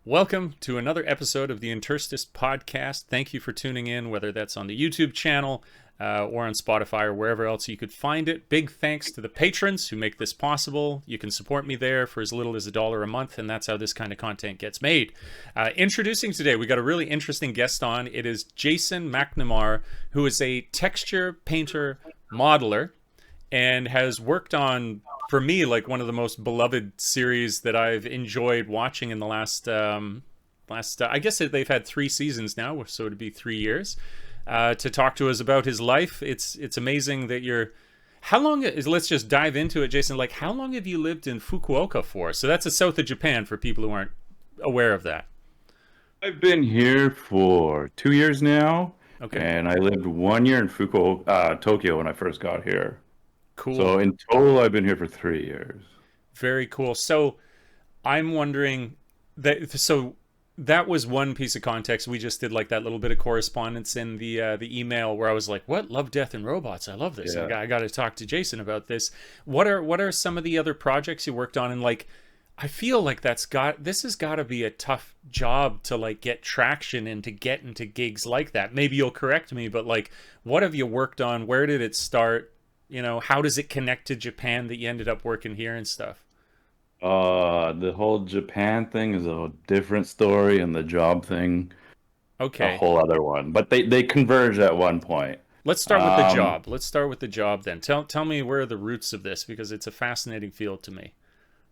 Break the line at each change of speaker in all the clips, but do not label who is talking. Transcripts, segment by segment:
Welcome to another episode of the Interstice podcast. Thank you for tuning in, whether that's on the YouTube channel or on Spotify or wherever else you could find it. Big thanks to the patrons who make this possible. You can support me there for as little as $1 a month, and that's how this kind of content gets made. Introducing today, we got a really interesting guest on. It is Jason Mcnamar, who is a texture painter modeler and has worked on, for me, like one of the most beloved series that I've enjoyed watching in the last I guess they've had 3 seasons now, so it'd be 3 years, to talk to us about his life. It's amazing that you're, how long is, let's just dive into it, Jason. Like, how long have you lived in Fukuoka for? So that's the south of Japan for people who aren't aware of that.
I've been here for 2 years now,
Okay,
and I lived 1 year in Fukuoka, Tokyo when I first got here.
cool.
So in total, I've been here for 3 years.
Very cool. So I'm wondering that was one piece of context. We just did like that little bit of correspondence in the email where I was like, "What? Love, Death, and Robots? I love this.
Yeah.
I got to talk to Jason about this." What are some of the other projects you worked on? And like, I feel like this has got to be a tough job to like get traction and to get into gigs like that. Maybe you'll correct me, but like, what have you worked on? Where did it start? How does it connect to Japan that you ended up working here and stuff?
The whole Japan thing is a different story, and the job thing a
Okay.
whole other one. But they converge at one point.
Let's start with the
Um,
job. Let's start with the job then. Tell me where are the roots of this, because it's a fascinating field to me.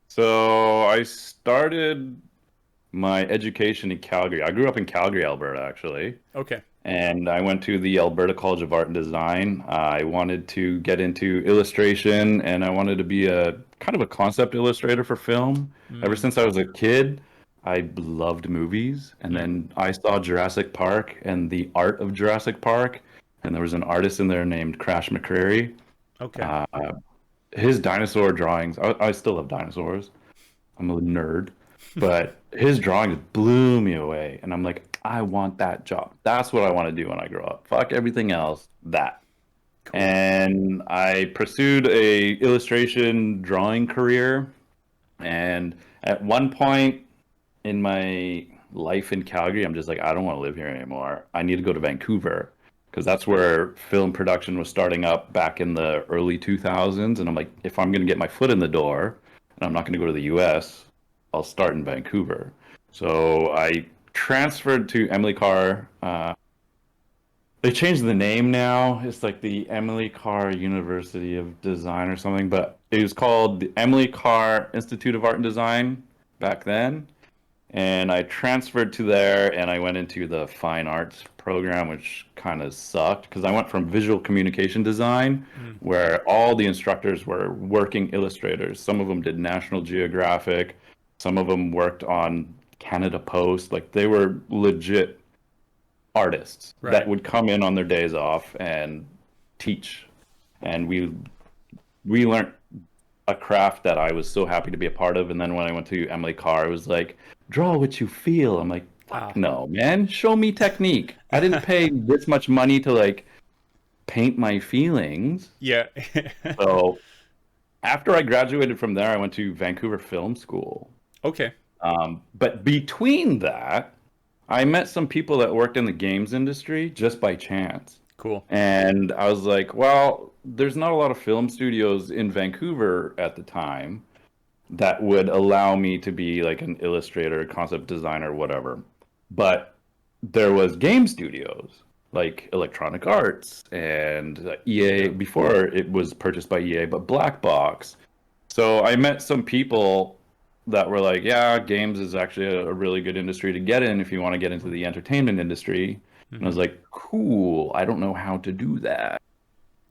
so I started my education in Calgary. I grew up in Calgary, Alberta, actually.
Okay.
And I went to the Alberta College of Art and Design. I wanted to get into illustration, and I wanted to be a kind of a concept illustrator for film. Ever
Mm,
since I was a kid, I loved movies, and
mm,
then I saw Jurassic Park and the art of Jurassic Park, and there was an artist in there named Crash McCrary.
okay.
Uh, his dinosaur drawings, I still love dinosaurs. I'm a nerd, but his drawings blew me away. And I'm like, I want that job. That's what I want to do when I grow up. Fuck everything else. That.
Cool.
And I pursued a illustration drawing career. And at one point in my life in Calgary, I'm just like, I don't want to live here anymore. I need to go to Vancouver because that's where film production was starting up back in the early 2000s. And I'm like, if I'm going to get my foot in the door and I'm not going to go to the US, I'll start in Vancouver. So I transferred to Emily Carr. They changed the name now. It's like the Emily Carr University of Design or something, but it was called the Emily Carr Institute of Art and Design back then. And I transferred to there and I went into the fine arts program, which kind of sucked because I went from visual communication design,
Mm,
where all the instructors were working illustrators. Some of them did National Geographic, some of them worked on Canada Post. Like they were legit artists that
right.
would come in on their days off and teach. And we learned a craft that I was so happy to be a part of. And then when I went to Emily Carr, it was like, draw what you feel. I'm like, fuck
Wow.
no, man. Show me technique. I didn't pay this much money to like paint my feelings.
Yeah.
So after I graduated from there, I went to Vancouver Film School.
Okay.
But between that, I met some people that worked in the games industry just by chance.
Cool.
And I was like, well, there's not a lot of film studios in Vancouver at the time that would allow me to be like an illustrator, concept designer, whatever. But there was game studios like Electronic Arts and EA
Yeah.
before it was purchased by EA, but Black Box. So I met some people that were like, yeah, games is actually a really good industry to get in if you want to get into the entertainment industry. And I
Hmm.
was like, cool, I don't know how to do that.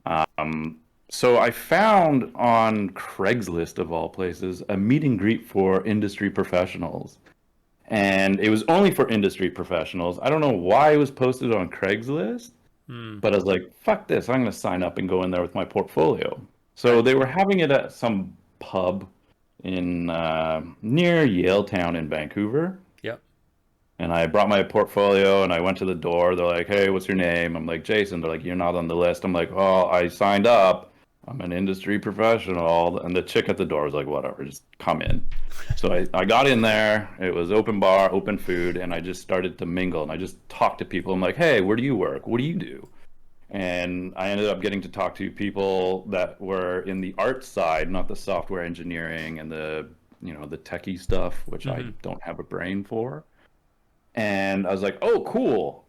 Um, so I found on Craigslist, of all places, a meet and greet for industry professionals. And it was only for industry professionals. I don't know why it was posted on Craigslist,
Mm,
but I was like, fuck this, I'm going to sign up and go in there with my portfolio. So
right.
they were having it at some pub in near Yaletown in Vancouver.
Yep.
And I brought my portfolio and I went to the door. They're like, hey, what's your name? I'm like, Jason. They're like, you're not on the list. I'm like, oh, I signed up. I'm an industry professional. And the chick at the door was like, whatever, just come in. So I got in there. It was open bar, open food, and I just started to mingle and I just talked to people. I'm like, hey, where do you work? What do you do? And I ended up getting to talk to people that were in the art side, not the software engineering and the techie stuff, which I
Hmm.
don't have a brain for. And I was like, oh, cool.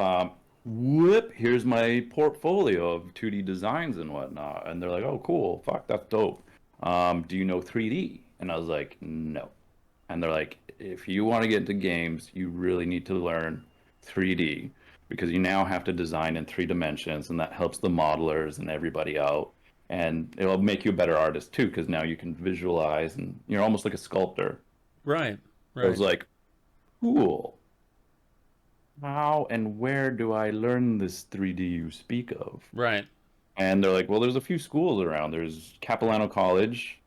Whoop, here's my portfolio of 2D designs and whatnot. And they're like, oh, cool. Fuck, that's dope. Do you know 3D? And I was like, no. And they're like, if you want to get into games, you really need to learn 3D because you now have to design in 3 dimensions, and that helps the modelers and everybody out. And it'll make you a better artist too, because now you can visualize and you're almost like a sculptor.
Right.
I was
Right.
like, cool. How and where do I learn this 3D you speak of?
Right.
And they're like, well, there's a few schools around. There's Capilano College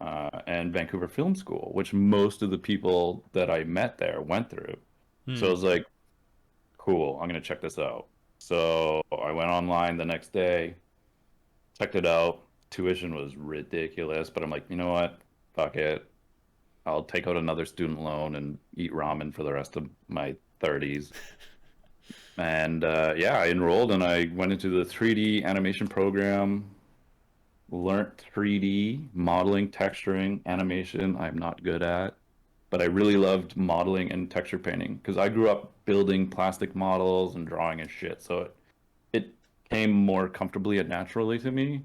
and Vancouver Film School, which most of the people that I met there went through. So I
Hmm.
was like, cool, I'm going to check this out. So I went online the next day, checked it out. Tuition was ridiculous, but I'm like, you know what? Fuck it. I'll take out another student loan and eat ramen for the rest of my 30s. And yeah, I enrolled and I went into the 3D animation program, learned 3D modeling, texturing, animation. I'm not good at, but I really loved modeling and texture painting because I grew up building plastic models and drawing and shit. So it came more comfortably and naturally to me.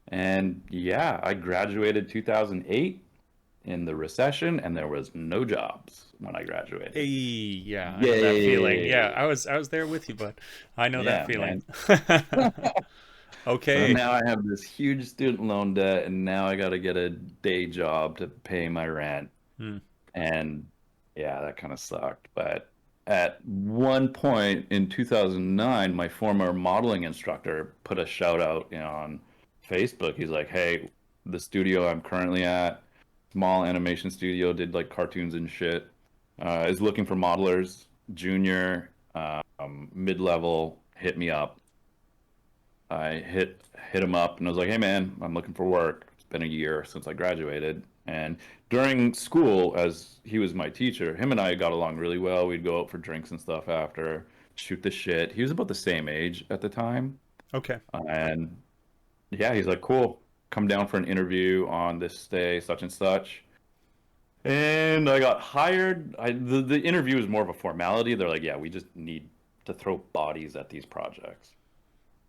And yeah, I graduated 2008 in the recession, and there was no jobs when I
Hey,
graduated.
yeah, I know that feeling. Yeah,
Yay!
I was there with you, but I know that
Yeah,
feeling.
man. So
Okay.
now I have this huge student loan debt, and now I got to get a day job to pay my rent.
Hmm.
And yeah, that kind of sucked. But at one point in 2009, my former modeling instructor put a shout out, on Facebook. He's like, "Hey, the studio I'm currently at, small animation studio, did like cartoons and shit, is looking for modelers, junior, mid-level. Hit me up." I hit him up and I was like, "Hey man, I'm looking for work. It's been a year since I graduated." And during school, as he was my teacher, him and I got along really well. We'd go out for drinks and stuff after, shoot the shit. He was about the same age at the time,
Okay.
and yeah, he's like, "Cool, come down for an interview on this day, such and such." And I got hired. The interview was more of a formality. They're like, "Yeah, we just need to throw bodies at these projects."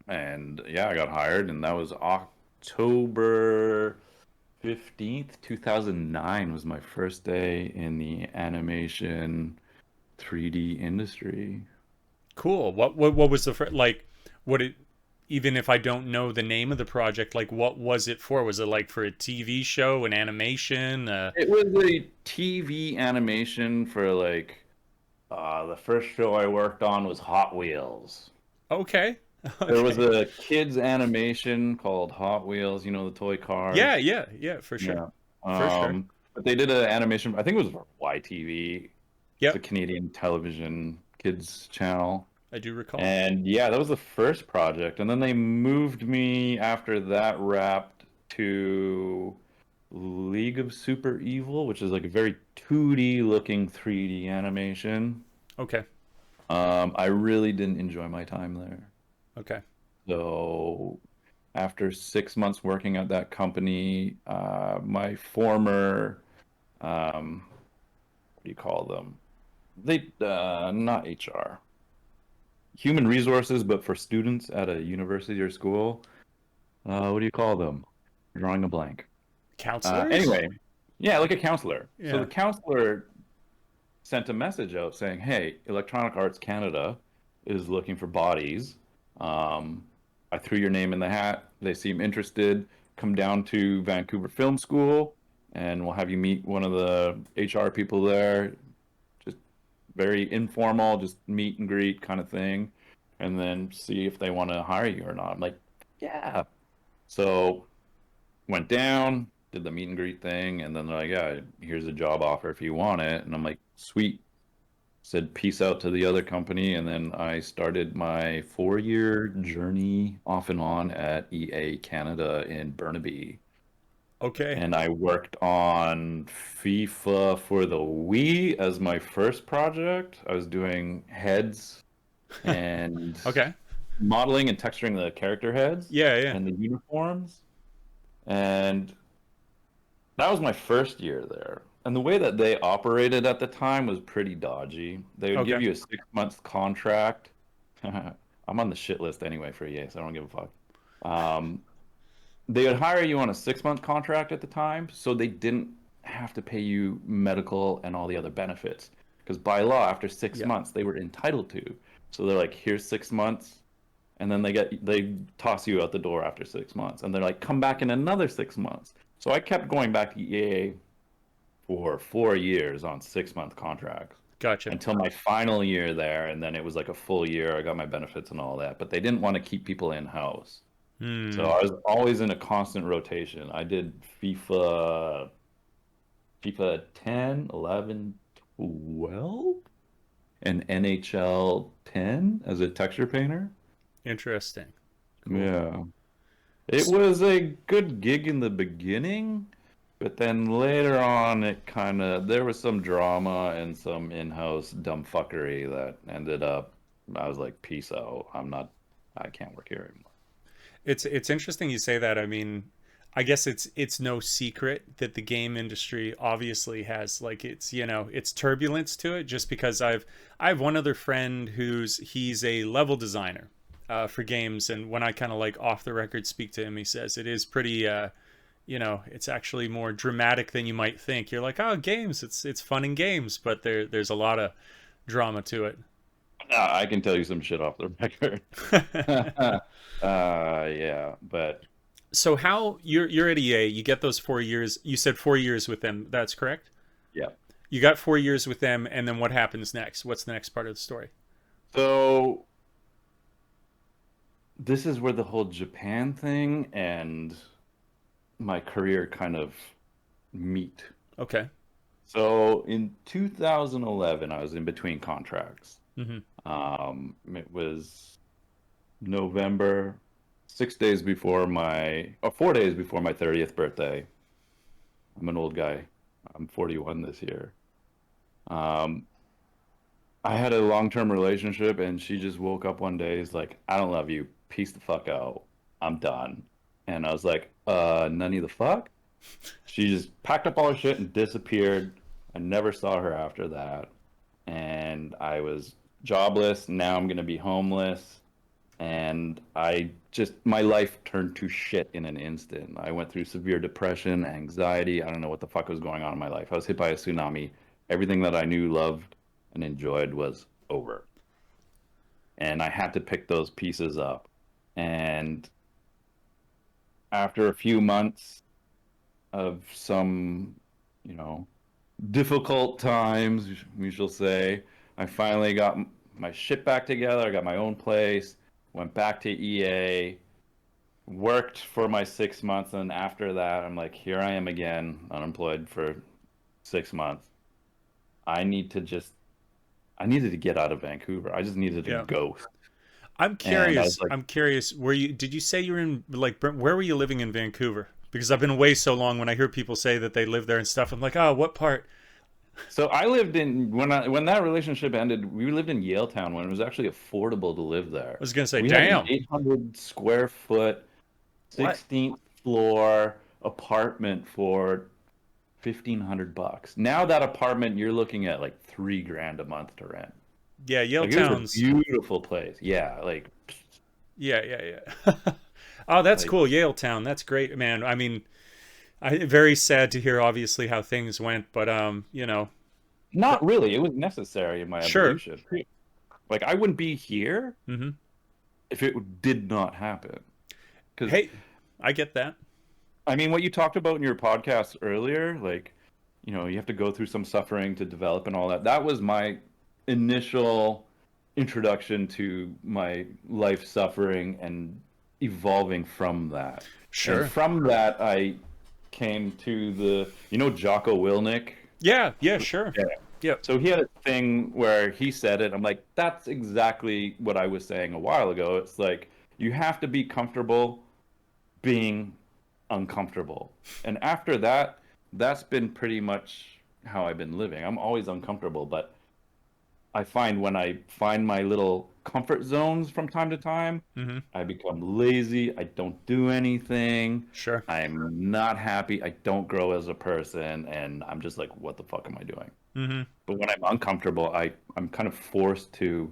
And yeah, I got hired, and that was October 15th, 2009 was my first day in the animation 3D industry.
Cool. What was the like what it even if I don't know the name of the project, like what was it for? Was it like for a TV show, an animation?
It was a TV animation for like the first show I worked on was Hot Wheels.
Okay.
There was
Okay.
a kids animation called Hot Wheels, the toy
Yeah,
cars.
yeah, yeah, for sure.
Yeah.
For sure.
But they did an animation, I think it was for YTV. It's a
Yep,
Canadian television kids channel.
I do recall.
And yeah, that was the first project. And then they moved me after that wrapped to League of Super Evil, which is like a very 2D looking 3D animation.
Okay.
I really didn't enjoy my time there.
Okay.
So after 6 months working at that company, my former, what do you call them? They not HR, human resources, but for students at a university or school. What do you call them? Drawing a blank.
Counselors?
Anyway, yeah, like a counselor. So the
Yeah.
counselor sent a message out saying, "Hey, Electronic Arts Canada is looking for bodies. Um, I threw your name in the hat. They seem interested. Come down to Vancouver Film School, and we'll have you meet one of the HR people there. Just very informal, just meet and greet kind of thing, and then see if they want to hire you or not." I'm like, "Yeah." So went down, did the meet and greet thing, and then they're like, "Yeah, here's a job offer if you want it." And I'm like, "Sweet." said peace out to the other company, and then I started my 4-year journey off and on at EA Canada in Burnaby.
Okay.
And I worked on FIFA for the Wii as my first project. I was doing heads and
Okay.
modeling and texturing the character heads
Yeah, yeah.
and the uniforms. And that was my first year there. And the way that they operated at the time was pretty dodgy. They would give
Okay.
you a 6 month contract. I'm on the shit list anyway for EA, so I don't give a fuck. Um, they would hire you on a 6 month contract at the time, so they didn't have to pay you medical and all the other benefits. Because by law, after six
Yeah.
months, they were entitled to. So they're like, here's 6 months, and then they toss you out the door after 6 months, and they're like, come back in another 6 months. So I kept going back to EA for 4 years on 6 month contracts
Gotcha.
until my final year there, and then it was like a full year. I got my benefits and all that, but they didn't want to keep people in house. So
Hmm.
I was always in a constant rotation. I did FIFA 10, 11, 12, and NHL 10 as a texture painter.
Interesting. Cool.
Yeah. It was a good gig in the beginning, but then later on there was some drama and some in-house dumbfuckery that ended up I was like, peace out. I can't work here anymore.
It's interesting you say that. I mean, I guess it's no secret that the game industry obviously has like it's turbulence to it. Just because I have one other friend he's a level designer for games, and when I kind of like off the record speak to him, he says it is pretty it's actually more dramatic than you might think. You're like, oh, games, it's fun in games, but there's a lot of drama to it.
I can tell you some shit off the record. Yeah, but
So how you're at EA, you get those 4 years. You said 4 years with them. That's correct.
yeah.
You got 4 years with them, and then what happens next? What's the next part of the story?
So this is where the whole Japan thing and my career kind of meet.
Okay.
So in 2011, I was in between contracts.
Hmm.
It was November, 6 days before or 4 days before my 30th birthday. I'm an old guy. I'm 41 this year. Um, I had a long-term relationship, and she just woke up one day. Is like, I don't love you. Peace the fuck out. I'm done. And I was like, none of the fuck? She just packed up all her shit and disappeared. I never saw her after that. And I was jobless. Now I'm gonna be homeless. And my life turned to shit in an instant. I went through severe depression, anxiety. I don't know what the fuck was going on in my life. I was hit by a tsunami. Everything that I knew, loved, and enjoyed was over. And I had to pick those pieces up. And after a few months of some, difficult times, we shall say, I finally got my shit back together. I got my own place, went back to EA, worked for my 6 months, and after that, I'm like, here I am again, unemployed for 6 months. I needed to get out of Vancouver. I just needed to
Yeah.
go.
I'm
And I was
curious.
like,
I'm curious. Did you say you were in like where were you living in Vancouver? Because I've been away so long. When I hear people say that they live there and stuff, I'm like, oh, what part?
so I lived in when that relationship ended, we lived in Yaletown when it was actually affordable to live
I
there.
was gonna say,
We had an
damn.
800 square foot,
What?
16th floor apartment for $1,500. Now that apartment you're looking at like 3 grand a month to rent.
Yeah, Yale
Like it was a
Towns.
beautiful place. Yeah,
Yeah, yeah, yeah. Oh, that's
like
cool. Yale Town. That's great, man. I mean, very sad to hear, obviously, how things went, but
not really. It was necessary in my
sure.
evolution. Like I wouldn't be here
Hmm.
if it did not happen. Because
Hey, I get that.
I mean, what you talked about in your podcast earlier, like, you have to go through some suffering to develop and all that. That was my initial introduction to my life suffering and evolving from that. And
Sure.
from that, I came to Jocko Willnick.
Yeah, yeah, sure.
Yeah.
Yep.
So he had a thing where he said it. I'm like, that's exactly what I was saying a while ago. It's like you have to be comfortable being uncomfortable. And after that, that's been pretty much how I've been living. I'm always uncomfortable, but I find when I find my little comfort zones from time to time,
Mm-hmm.
I become lazy. I don't do anything.
Sure.
I'm not happy. I don't grow as a person. And I'm just like, what the fuck am I doing?
Mm-hmm.
But when I'm uncomfortable, I'm kind of forced to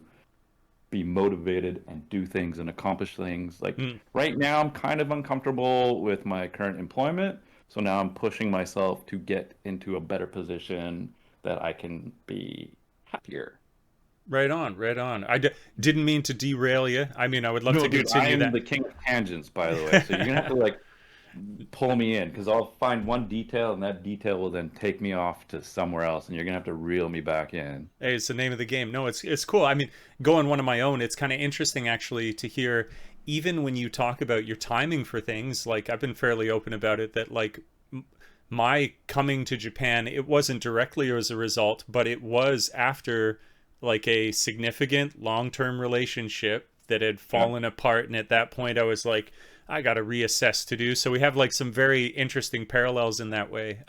be motivated and do things and accomplish things. Like
Mm.
right now, I'm kind of uncomfortable with my current employment. So now I'm pushing myself to get into a better position that I can be happier.
Right on, right on. Didn't mean to derail you. I mean, I would love
No,
to
dude,
continue
I'm
that.
the king of tangents, by the way. So you're gonna have to like pull me in because I'll find one detail and that detail will then take me off to somewhere else and you're gonna have to reel me back in.
Hey, it's the name of the game. No, it's cool. I mean, going one of my own, it's kind of interesting actually to hear, even when you talk about your timing for things. Like I've been fairly open about it that like my coming to Japan, it wasn't directly as a result, but it was after like a significant long-term relationship that had
Yeah.
fallen apart, and at that point I was like, I got to reassess to do. So we have like some very interesting parallels in that way.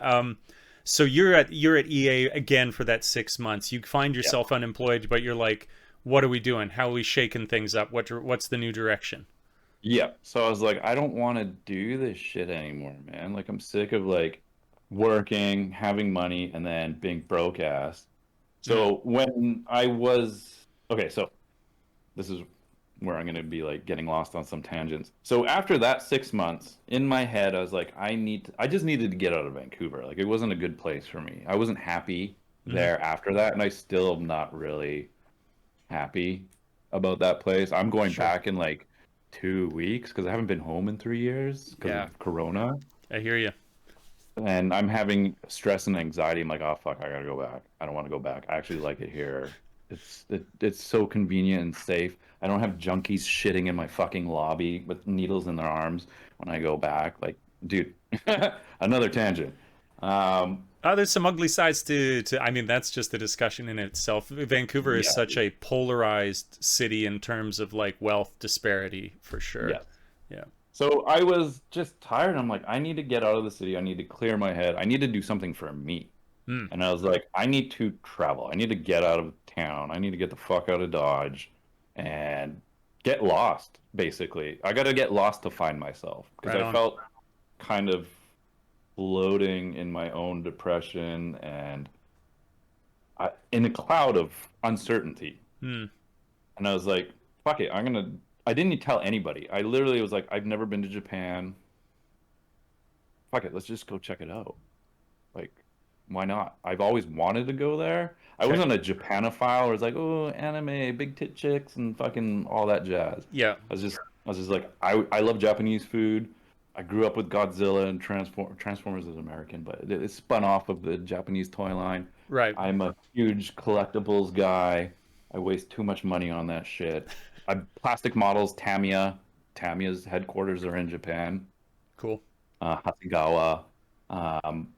So you're at EA again for that 6 months. You find
Yeah.
yourself unemployed, but you're like, what are we doing? How are we shaking things up? What's the new direction?
Yeah. So I was like, I don't want to do this shit anymore, man. Like I'm sick of like working, having money, and then being broke ass.
Mm,
So when I was okay, so this is where I'm gonna be like getting lost on some tangents. So after that 6 months, in my head, I was like, I just needed to get out of Vancouver. Like it wasn't a good place for me. I wasn't happy
mm,
there after that, and I still am not really happy about that place. I'm going
sure.
back in like 2 weeks because I haven't been home in 3 years because
Yeah,
of Corona.
I hear you.
And I'm having stress and anxiety. I'm like, oh fuck, I gotta go back. I don't want to go back. I actually like it here. It's so convenient and safe. I don't have junkies shitting in my fucking lobby with needles in their arms when I go back. Like, dude, another tangent. Um,
There's some ugly sides to. I mean, that's just a discussion in itself. Vancouver is
yeah,
such a polarized city in terms of like wealth disparity, for sure.
yes.
Yeah.
So I was just tired. I'm like, I need to get out of the city. I need to clear my head. I need to do something for me.
Mm,
And I was like, I need to travel. I need to get out of town. I need to get the fuck out of Dodge and get lost, basically. I got to get lost to find myself because
right
I
on.
felt kind of floating in my own depression and in a cloud of uncertainty.
Mm,
And I was like, fuck it. I didn't tell anybody. I literally was like, I've never been to Japan. Fuck it. Let's just go check it out. Like, why not? I've always wanted to go there. I
okay.
wasn't a Japanophile where it's like, oh, anime, big tit chicks, and fucking all that jazz.
Yeah.
I was just like, I love Japanese food. I grew up with Godzilla and Transformers is American, but it spun off of the Japanese toy line.
Right.
I'm a huge collectibles guy. I waste too much money on that shit. I plastic models, Tamiya. Tamiya's headquarters are in Japan,
Cool.
Hasegawa.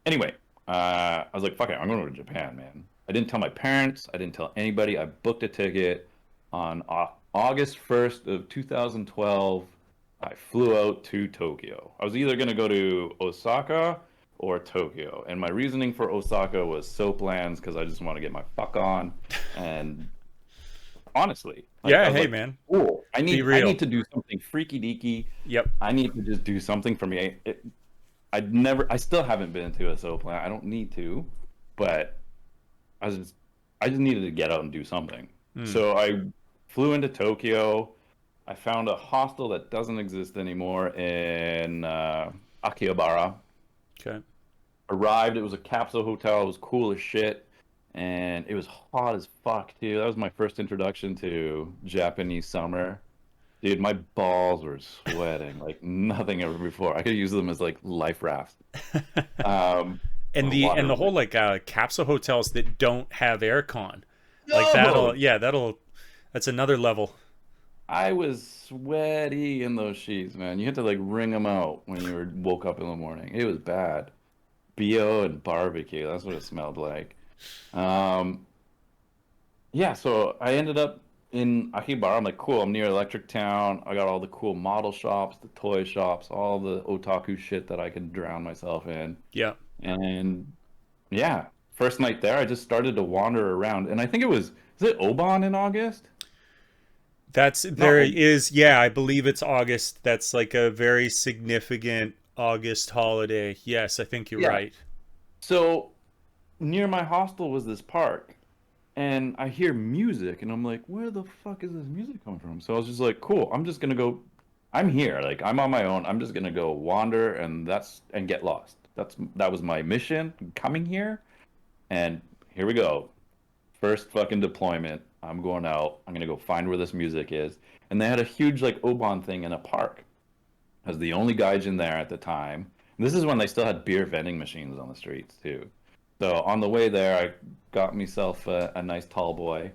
Anyway, I was like, fuck it, I'm going to Japan, man. I didn't tell my parents. I didn't tell anybody. I booked a ticket on August 1st of 2012. I flew out to Tokyo. I was either going to go to Osaka or Tokyo. And my reasoning for Osaka was soap lands because I just want to get my fuck on. And honestly, like I
Yeah.
was
Hey,
like,
man.
cool. I
Be
need I
real.
need to do something freaky deaky.
Yep.
I need to just do something for me. I still haven't been to a soap plant. I don't need to, but I was just, I just needed to get out and do something.
Mm,
So I flew into Tokyo. I found a hostel that doesn't exist anymore in Akihabara.
okay.
Arrived, it was a capsule hotel. It was cool as shit, and it was hot as fuck too. That was my first introduction to Japanese summer. Dude, my balls were sweating like nothing ever before. I could use them as like life rafts.
And
Or
the
water.
whole like capsule hotels that don't have aircon, like
No,
that's another level.
I was sweaty in those sheets, man. You had to like wring them out when woke up in the morning. It was bad. BO and barbecue. That's what it smelled like. Um, yeah, so I ended up in Akihabara. I'm like, cool, I'm near Electric Town. I got all the cool model shops, the toy shops, all the otaku shit that I could drown myself in.
Yeah.
And yeah, first night there, I just started to wander around. And I think is it Oban in August?
That's
Not
there
Ob
is, yeah, I believe it's August. That's like a very significant August holiday. Yes, I think you're
Yeah.
right.
So near my hostel was this park. And I hear music, and I'm like, where the fuck is this music coming from? So I was just like, cool, I'm just gonna go. I'm here, like I'm on my own. I'm just gonna go wander, and get lost. That was my mission coming here, and here we go. First fucking deployment. I'm going out. I'm gonna go find where this music is. And they had a huge like Oban thing in a park. I was the only gaijin there at the time. And this is when they still had beer vending machines on the streets too. So on the way there, I got myself a nice tall boy,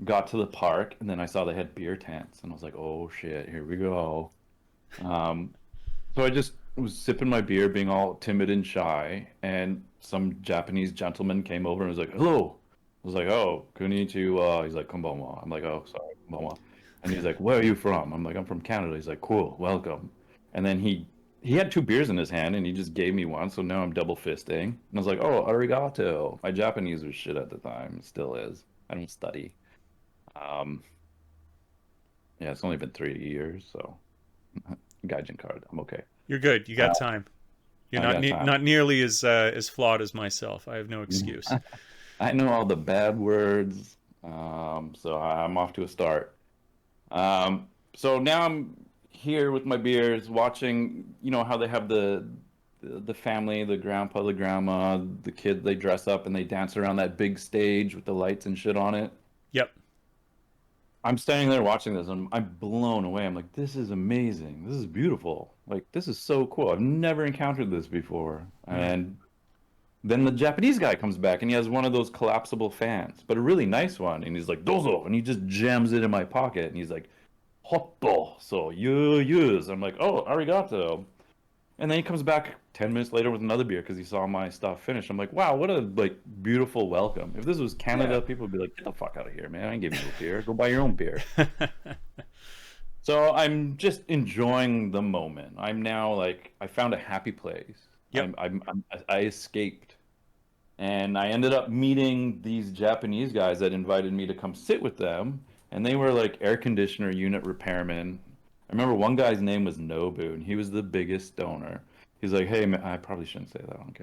got to the park, and then I saw they had beer tents, and I was like, "Oh shit, here we go." Um, so I just was sipping my beer, being all timid and shy, and some Japanese gentleman came over and was like, "Hello." I was like, "Oh, konnichiwa." He's like, "Konbanwa." I'm like, "Oh, sorry, konbanwa." And he's like, "Where are you from?" I'm like, "I'm from Canada." He's like, "Cool, welcome." And then he had two beers in his hand, and he just gave me one, so now I'm double fisting. And I was like, "Oh, arigato." My Japanese was shit at the time, it still is. I don't study. Um, yeah, it's only been 3 years, so gaijin card, I'm okay.
You're good. You got time. You're
I
not
got time.
not nearly as flawed as myself. I have no excuse.
I know all the bad words, so I'm off to a start. So now I'm here with my beers, watching, how they have the family, the grandpa, the grandma, the kid, they dress up and they dance around that big stage with the lights and shit on it.
Yep.
I'm standing there watching this and I'm blown away. I'm like, this is amazing. This is beautiful. Like, this is so cool. I've never encountered this before.
Mm.
And then the Japanese guy comes back and he has one of those collapsible fans, but a really nice one. And he's like, dozo. And he just jams it in my pocket. And he's like, hoppo. So you use. I'm like, oh, arigato. And then he comes back 10 minutes later with another beer because he saw my stuff finish. I'm like, wow, what a like beautiful welcome. If this was
Yeah.
Canada, people would be like, get the fuck out of here, man. I ain't giving you a beer. Go buy your own beer. So I'm just enjoying the moment. I'm now like, I found a happy place.
Yep.
I escaped. And I ended up meeting these Japanese guys that invited me to come sit with them. And they were like air conditioner unit repairmen. I remember one guy's name was Nobu, and he was the biggest stoner. He's like, hey, man, I probably shouldn't say that on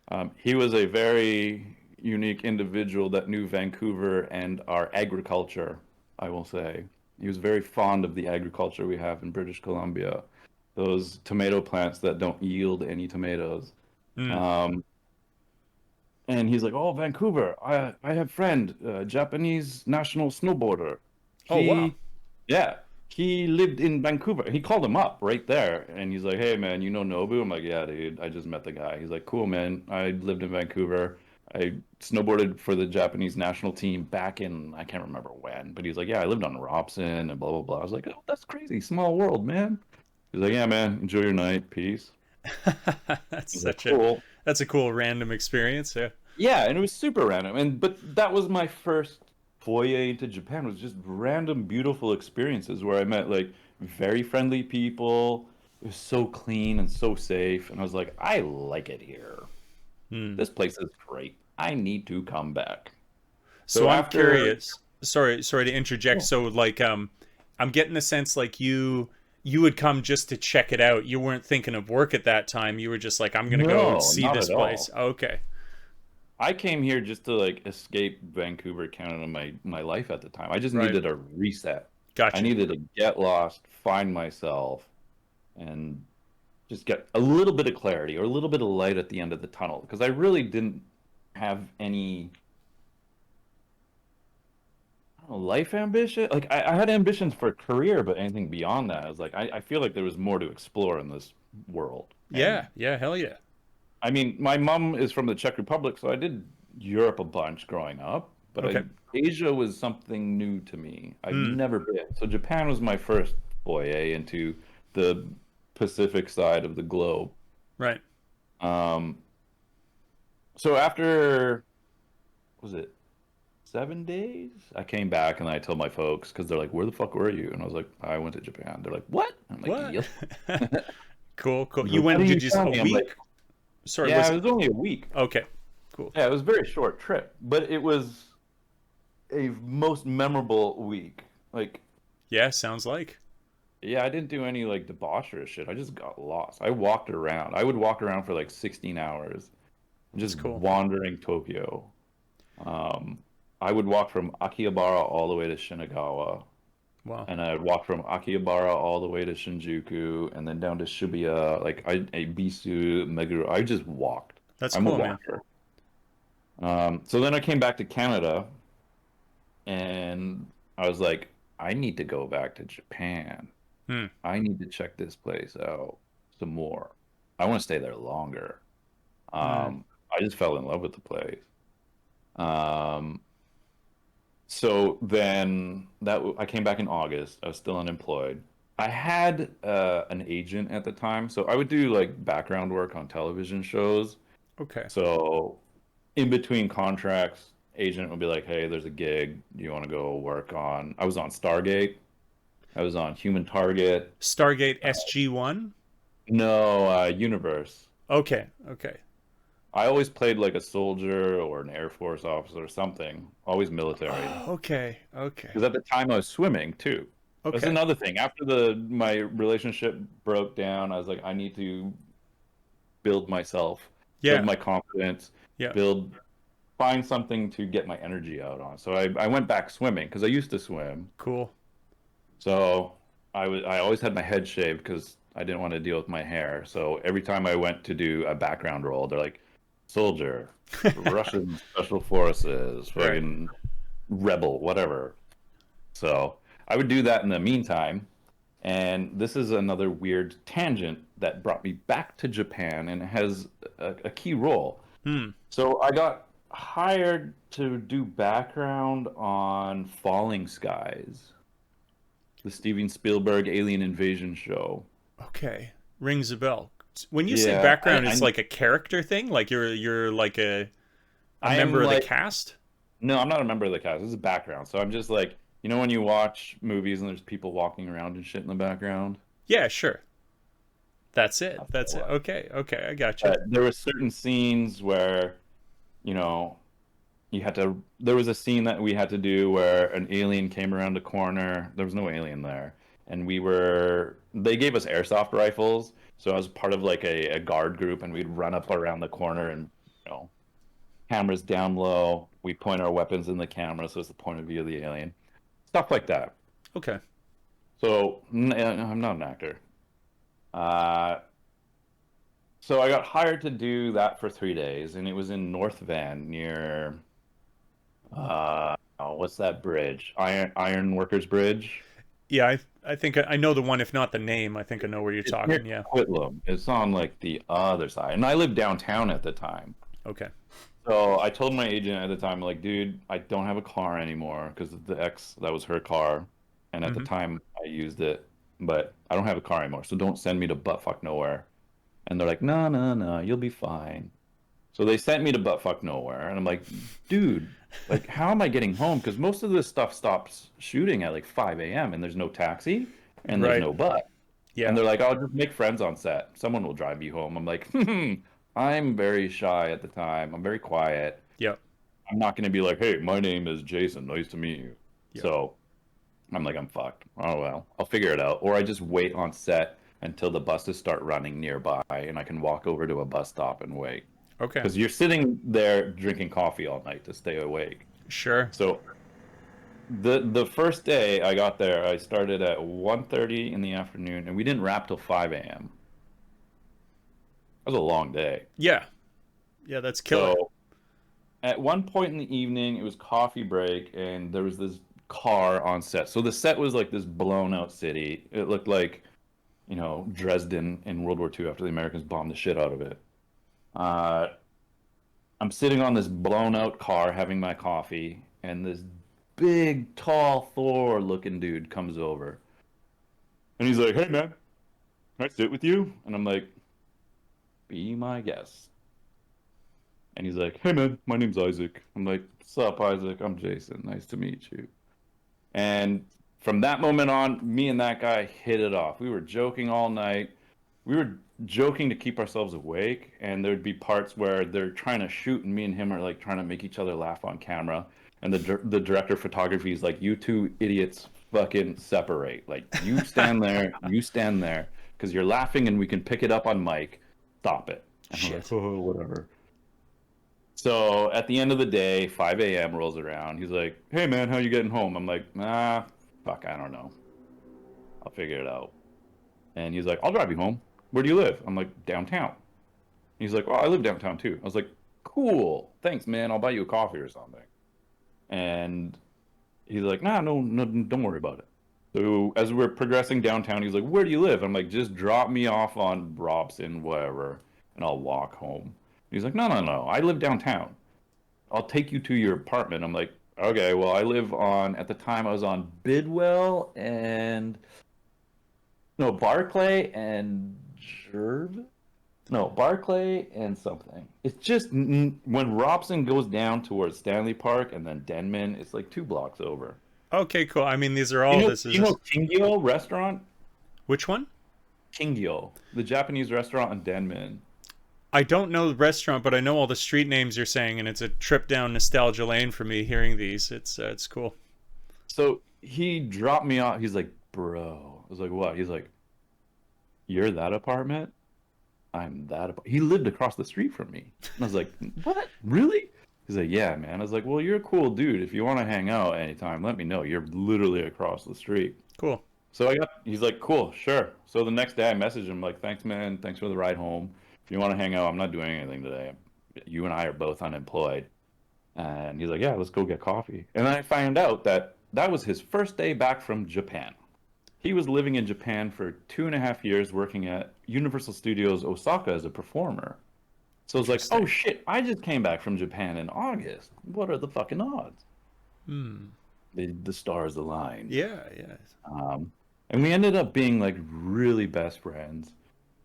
camera. He was a very unique individual that knew Vancouver and our agriculture, I will say. He was very fond of the agriculture we have in British Columbia, those tomato plants that don't yield any tomatoes.
Mm.
Um, and he's like, "Oh, Vancouver, I have friend, Japanese national snowboarder.
Oh wow.
He, yeah, he lived in Vancouver. He called him up right there, and he's like, "Hey, man, you know Nobu?" I'm like, "Yeah, dude, I just met the guy." He's like, "Cool, man. I lived in Vancouver. I snowboarded for the Japanese national team back in I can't remember when, but he's like, yeah, I lived on Robson and blah blah blah." I was like, "Oh, that's crazy. Small world, man." He's like, "Yeah, man. Enjoy your night. Peace."
That's
I was like,
such a
"Cool."
that's a cool random experience. Yeah.
Yeah, and it was super random. But that was my first foray into Japan was just random beautiful experiences where I met like very friendly people. It was so clean and so safe, and I was like, I like it here.
Hmm.
This place is great. I need to come back.
So
So
I'm
after,
curious. Sorry to interject.
yeah.
So like I'm getting the sense like you would come just to check it out. You weren't thinking of work at that time. You were just like, I'm gonna go
No,
see
not
this
at
place.
all.
Okay.
I came here just to like escape Vancouver, Canada, my life at the time. I just
Right.
needed a reset. I
Gotcha.
needed to get lost, find myself, and just get a little bit of clarity or a little bit of light at the end of the tunnel because I really didn't have any I don't know, life ambition. Like I had ambitions for a career, but anything beyond that, I was like, I feel like there was more to explore in this world.
Yeah.
And
Yeah. Hell yeah.
I mean, my mom is from the Czech Republic, so I did Europe a bunch growing up, but
Okay.
Asia was something new to me. I'd
Hmm.
never been. So Japan was my first foray into the Pacific side of the globe.
Right.
Um, so after was it 7 days? I came back and I told my folks because they're like, "Where the fuck were you?" And I was like, "I went to Japan." They're like, "What?" I'm like,
What?
"Yep."
Cool, cool.
They're
You
like, "Why
went,
didn't you
did you,
tell
a
me?" I'm like,
week? Sorry,
"Yeah,
was
it
it?
was only a week."
Okay, cool.
Yeah, it was a very short trip, but it was a most memorable week. Like,
Yeah, sounds like.
yeah, I didn't do any like debaucherous shit. I just got lost. I walked around. I would walk around for like 16 hours,
That's
just
cool.
wandering Tokyo. Um, I would walk from Akihabara all the way to Shinagawa,
Wow.
and I'd walk from Akihabara all the way to Shinjuku, and then down to Shibuya, like Ibisu, Meguro. I just walked.
That's
I'm a
cool, man.
walker. So then I came back to Canada, and I was like, I need to go back to Japan.
Hmm.
I need to check this place out some more. I want to stay there longer.
Hmm.
I just fell in love with the place. Um, so then I came back in August. I was still unemployed. I had an agent at the time, so I would do like background work on television shows.
Okay.
So in between contracts, agent would be like, "Hey, there's a gig. Do you want to go work on?" I was on Stargate. I was on Human Target.
Stargate SG-1?
No, Universe.
Okay, okay.
I always played like a soldier or an Air Force officer or something, always military.
Oh, okay, okay,
Because at the time I was swimming too. That's
okay.
another thing. After my relationship broke down, I was like, I need to build myself, build
Yeah,
my confidence,
yeah.
build find something to get my energy out on. So I went back swimming because I used to swim.
Cool.
So I always had my head shaved because I didn't want to deal with my hair. So every time I went to do a background role, they're like, soldier, Russian special forces,
Right.
fucking rebel, whatever. So I would do that in the meantime. And this is another weird tangent that brought me back to Japan and it has a key role.
Hmm.
So I got hired to do background on Falling Skies, the Steven Spielberg alien invasion show.
Okay. Rings a bell. When you say
Yeah,
background, it's like a character thing? Like you're like a
I
member
am
of the
like,
cast?
no, I'm not a member of the cast. This is background. So I'm just like, you know, when you watch movies and there's people walking around and shit in the background?
Yeah, sure. That's it.
That's
That's
what
it.
it was.
Okay, okay, I got you.
There were certain scenes where, you know, there was a scene that we had to do where an alien came around a corner. There was no alien there. And they gave us airsoft rifles. So I was part of like a guard group and we'd run up around the corner and, you know, cameras down low. We point our weapons in the camera so it's the point of view of the alien. Stuff like that.
Okay.
So I'm not an actor. Uh, so I got hired to do that for 3 days, and it was in North Van near oh, what's that bridge? Iron Workers Bridge.
Yeah, I think I know the one, if not the name. I think I know where you're
It's near
talking. Yeah.
Quitlam. It's on like the other side, and I lived downtown at the time.
Okay.
So I told my agent at the time, like, dude, I don't have a car anymore because the ex that was her car, and at the
Hmm.
time I used it, but I don't have a car anymore. So don't send me to buttfuck nowhere. And they're like, no, no, no, you'll be fine. So they sent me to buttfuck nowhere, and I'm like, dude, like, how am I getting home? Because most of this stuff stops shooting at like 5 a.m. and there's no taxi and there's
Right.
no bus. And
Yeah.
they're like, I'll just make friends on set. Someone will drive you home. I'm like, I'm very shy at the time. I'm very quiet.
Yep.
I'm not going to be like, hey, my name is Jason. Nice to meet you.
Yep.
So I'm like, I'm fucked. Oh, well, I'll figure it out. Or I just wait on set until the buses start running nearby and I can walk over to a bus stop and wait.
Okay.
Because you're sitting there drinking coffee all night to stay awake.
Sure.
So the first day I got there, I started at 1:30 in the afternoon, and we didn't wrap till 5 a.m. That was a long day.
Yeah. Yeah, that's killer.
So at one point in the evening, it was coffee break, and there was this car on set. So the set was like this blown out city. It looked like, you know, Dresden in World War II after the Americans bombed the shit out of it. Uh, I'm sitting on this blown out car having my coffee, and this big, tall, Thor looking dude comes over. And he's like, hey, man, can I sit with you? And I'm like, be my guest. And he's like, hey, man, my name's Isaac. I'm like, Sup, Isaac? I'm Jason. Nice to meet you. And from that moment on, me and that guy hit it off. We were joking all night. We were joking to keep ourselves awake, and there'd be parts where they're trying to shoot, and me and him are like trying to make each other laugh on camera. And the director of photography is like, "You two idiots, fucking separate. Like, you stand there, because you're laughing, and we can pick it up on mic. Stop it." And I'm like,
Shit.
"Oh, whatever." So at the end of the day, 5 a.m. rolls around. He's like, "Hey man, how you getting home?" I'm like, fuck, I don't know. I'll figure it out." And he's like, "I'll drive you home. Where do you live?" I'm like, "Downtown." He's like, "Well, I live downtown too." I was like, "Cool. Thanks, man. I'll buy you a coffee or something." And he's like, "Nah, no, no, don't worry about it." So as we're progressing downtown, he's like, "Where do you live?" I'm like, "Just drop me off on Robson, whatever, and I'll walk home." He's like, "No, no, no. I live downtown. I'll take you to your apartment." I'm like, "Okay, well, I live on," at the time I was on Bidwell and, no, Barclay and Jerv? No, Barclay and something. It's just when Robson goes down towards Stanley Park and then Denman, it's like 2 blocks over.
Okay, cool. I mean, these are all. This is
You know
just.
Kingyo restaurant?
Which one?
Kingyo, the Japanese restaurant in Denman.
I don't know the restaurant, but I know all the street names you're saying, and it's a trip down nostalgia lane for me hearing these. It's cool.
So he dropped me off. He's like, "Bro." I was like, "What?" He's like, "You're that apartment?" I'm that. He lived across the street from me. And I was like, "What? Really?" He's like, "Yeah, man." I was like, "Well, you're a cool dude. If you want to hang out anytime, let me know. You're literally across the street."
Cool.
So he's like, "Cool, sure." So the next day I messaged him like, "Thanks, man. Thanks for the ride home. If you want to hang out, I'm not doing anything today. You and I are both unemployed." And he's like, "Yeah, let's go get coffee." And then I found out that that was his first day back from Japan. He was living in Japan for 2.5 years, working at Universal Studios Osaka as a performer. So I was like, "Oh
Interesting.
shit, I just came back from Japan in August. What are the fucking odds?"
Hmm.
The stars aligned.
Yeah. Yeah.
Um, and we ended up being like really best friends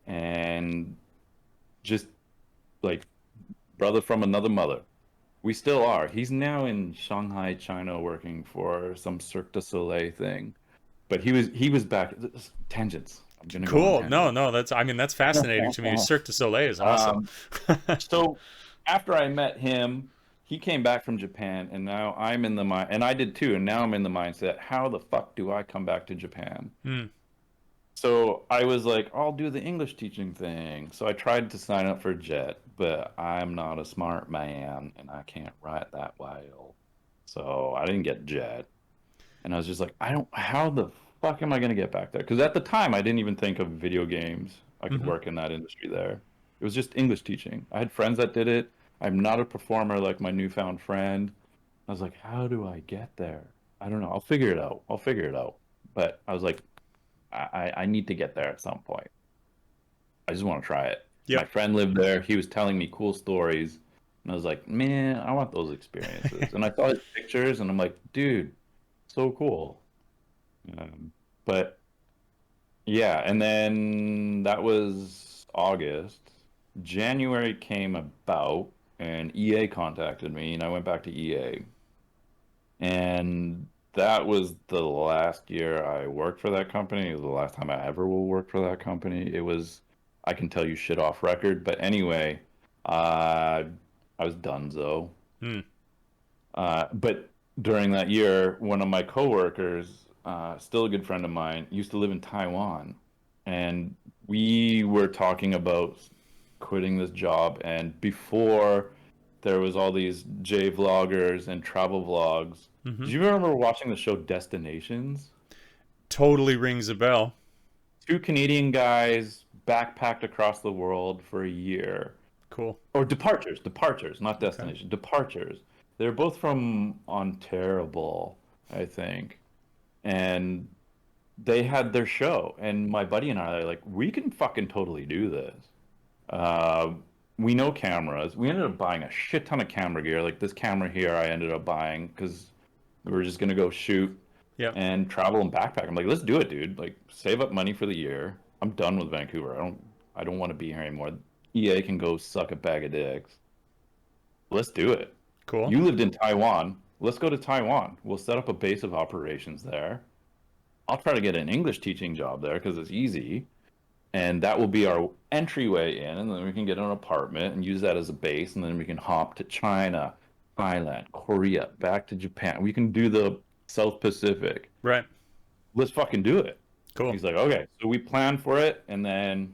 and just like brother from another mother. We still are. He's now in Shanghai, China, working for some Cirque du Soleil thing. But he was back. Tangents. I'm gonna go on
Cool. No,
tangents.
no, that's. I mean, that's fascinating to me. Cirque du Soleil is awesome.
Um, so after I met him, he came back from Japan, and now I'm in the mind, and I did too, and now I'm in the mindset, how the fuck do I come back to Japan?
Hmm.
So I was like, I'll do the English teaching thing. So I tried to sign up for JET, but I'm not a smart man, and I can't write that well. So I didn't get JET. And I was just like, how the fuck am I going to get back there? Because at the time, I didn't even think of video games. I could
Hmm.
work in that industry there. It was just English teaching. I had friends that did it. I'm not a performer like my newfound friend. I was like, how do I get there? I don't know. I'll figure it out. I'll figure it out. But I was like, I need to get there at some point. I just want to try it. My
Yep.
friend lived there. He was telling me cool stories. And I was like, man, I want those experiences. And I saw his pictures and I'm like, dude, so cool. But yeah, and then that was August. January came about, and EA contacted me, and I went back to EA. And that was the last year I worked for that company. It was the last time I ever will work for that company. It was, I can tell you shit off record, but anyway, uh, I was donezo.
Hmm.
But during that year, one of my coworkers, still a good friend of mine, used to live in Taiwan, and we were talking about quitting this job. And before there was all these J vloggers and travel vlogs,
Hmm.
do you remember watching the show Destinations?
Totally rings a bell.
2 Canadian guys backpacked across the world for a year.
Cool.
Or departures, not
Okay.
destination, departures. They're both from Ontario, I think, and they had their show. And my buddy and I are like, we can fucking totally do this. Uh, we know cameras. We ended up buying a shit ton of camera gear. Like this camera here, I ended up buying because we were just gonna go shoot
Yep.
and travel and backpack. I'm like, let's do it, dude. Like, save up money for the year. I'm done with Vancouver. I don't want to be here anymore. EA can go suck a bag of dicks. Let's do it.
Cool.
You lived in Taiwan. Let's go to Taiwan. We'll set up a base of operations there. I'll try to get an English teaching job there because it's easy. And that will be our entryway in. And then we can get an apartment and use that as a base. And then we can hop to China, Thailand, Korea, back to Japan. We can do the South Pacific.
Right.
Let's fucking do it.
Cool.
He's like, okay. So we planned for it. And then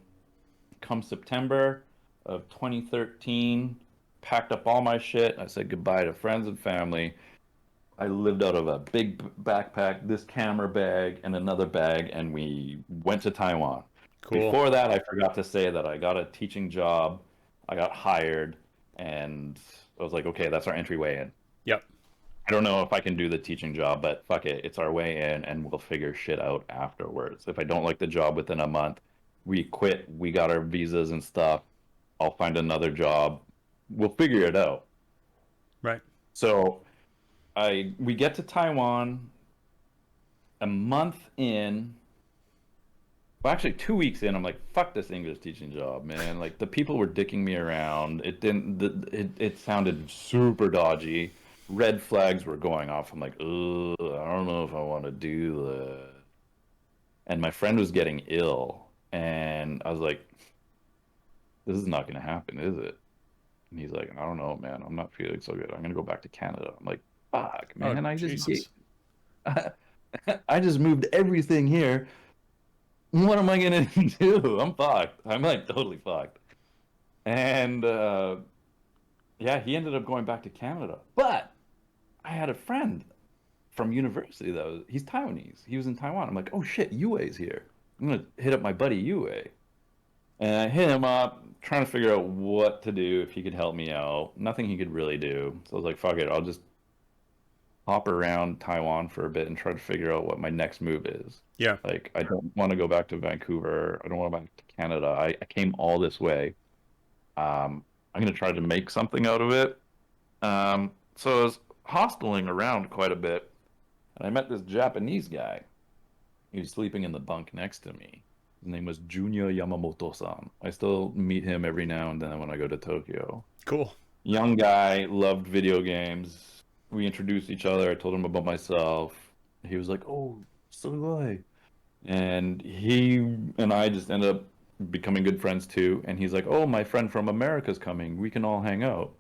come September of 2013, packed up all my shit. I said goodbye to friends and family. I lived out of a big backpack, this camera bag, and another bag, and we went to Taiwan.
Cool.
Before that, I forgot to say that I got a teaching job. I got hired, and I was like, okay, that's our entryway in.
Yep.
I don't know if I can do the teaching job, but fuck it. It's our way in, and we'll figure shit out afterwards. If I don't like the job within a month, we quit. We got our visas and stuff. I'll find another job. We'll figure it out.
Right.
So we get to Taiwan a month in. Well, actually, 2 weeks in, I'm like, "Fuck this English teaching job, man!" Like the people were dicking me around. It didn't. It sounded super dodgy. Red flags were going off. I'm like, "Ugh, I don't know if I want to do that." And my friend was getting ill, and I was like, "This is not going to happen, is it?" And he's like, "I don't know, man. I'm not feeling so good. I'm going to go back to Canada." I'm like, "Fuck, man!
Oh,
I
Jesus.
I just moved everything here. What am I gonna do? I'm fucked. I'm like totally fucked." And yeah, he ended up going back to Canada. But I had a friend from university he's Taiwanese. He was in Taiwan. I'm like, oh shit, Yue's here. I'm gonna hit up my buddy Yue. And I hit him up, trying to figure out what to do, if he could help me out. Nothing he could really do. So I was like, fuck it, I'll just hop around Taiwan for a bit and try to figure out what my next move is.
Yeah.
Like, I don't want to go back to Vancouver. I don't want to go back to Canada. I came all this way. I'm going to try to make something out of it. So I was hosteling around quite a bit, and I met this Japanese guy. He was sleeping in the bunk next to me. His name was Junior Yamamoto-san. I still meet him every now and then when I go to Tokyo.
Cool.
Young guy, loved video games. We introduced each other. I told him about myself. He was like, "Oh, so do I." And he and I just ended up becoming good friends too. And he's like, "Oh, my friend from America's coming. We can all hang out."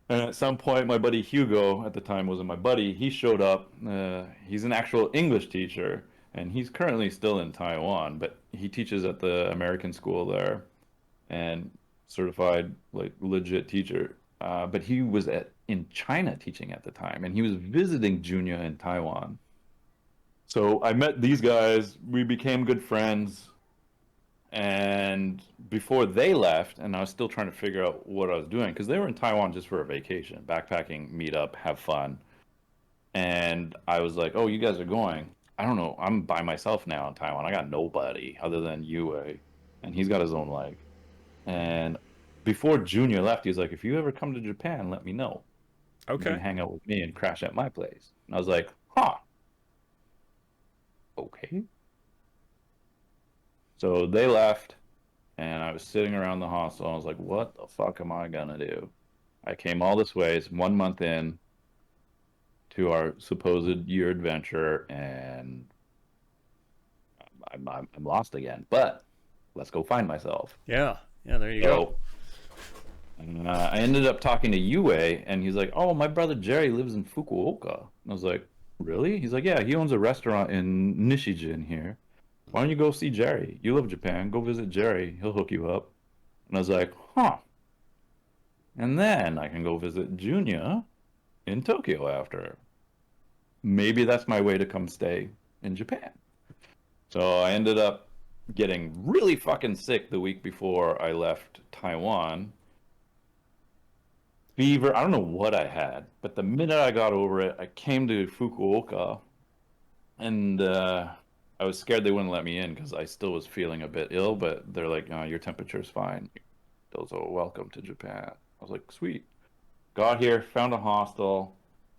And at some point, my buddy Hugo, at the time wasn't my buddy, he showed up. He's an actual English teacher, and he's currently still in Taiwan, but he teaches at the American school there, and certified like legit teacher. But he was in China teaching at the time, and he was visiting Junior in Taiwan. So I met these guys. We became good friends. And before they left, and I was still trying to figure out what I was doing, because they were in Taiwan just for a vacation, backpacking, meet up, have fun. And I was like, "Oh, you guys are going. I don't know. I'm by myself now in Taiwan. I got nobody other than Yue, and he's got his own life." And before Junior left, he was like, "If you ever come to Japan, let me know. You can
Okay.
hang out with me and crash at my place." And I was like, "Huh, okay." So they left, and I was sitting around the hostel. And I was like, "What the fuck am I gonna do?" I came all this way. It's 1 month in to our supposed year adventure, and I'm lost again. But let's go find myself.
Yeah. Yeah. There you go.
So I ended up talking to Yue, and he's like, "Oh, my brother Jerry lives in Fukuoka." And I was like, "Really?" He's like, "Yeah, he owns a restaurant in Nishijin here. Why don't you go see Jerry? You love Japan. Go visit Jerry. He'll hook you up." And I was like, "Huh." And then I can go visit Junya in Tokyo after. Maybe that's my way to come stay in Japan. So I ended up getting really fucking sick the week before I left Taiwan. Fever. I don't know what I had, but the minute I got over it, I came to Fukuoka, and I was scared they wouldn't let me in because I still was feeling a bit ill. But they're like, "Oh, your temperature's fine. So welcome to Japan." I was like, "Sweet." Got here, found a hostel,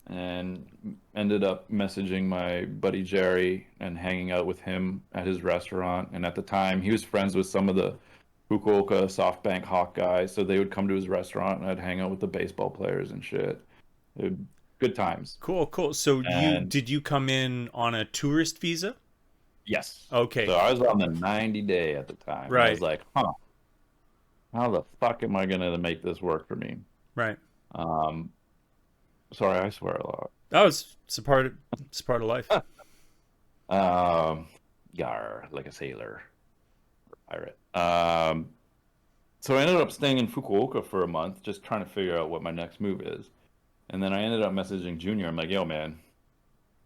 and ended up messaging my buddy Jerry and hanging out with him at his restaurant. And at the time, he was friends with some of the Fukuoka SoftBank Hawk guys, so they would come to his restaurant, and I'd hang out with the baseball players and shit. It, good times.
Cool, cool. So
And
did you come in on a tourist visa?
yes,
Okay,
so I was on the 90-day at the time, and I was
right,
like, huh, how the fuck am I gonna make this work for me?
right.
Um, sorry, I swear a lot.
Oh, it's a part of life.
Um, Yar, like a sailor, pirate. So I ended up staying in Fukuoka for a month, just trying to figure out what my next move is. And then I ended up messaging Junior. I'm like, yo, man,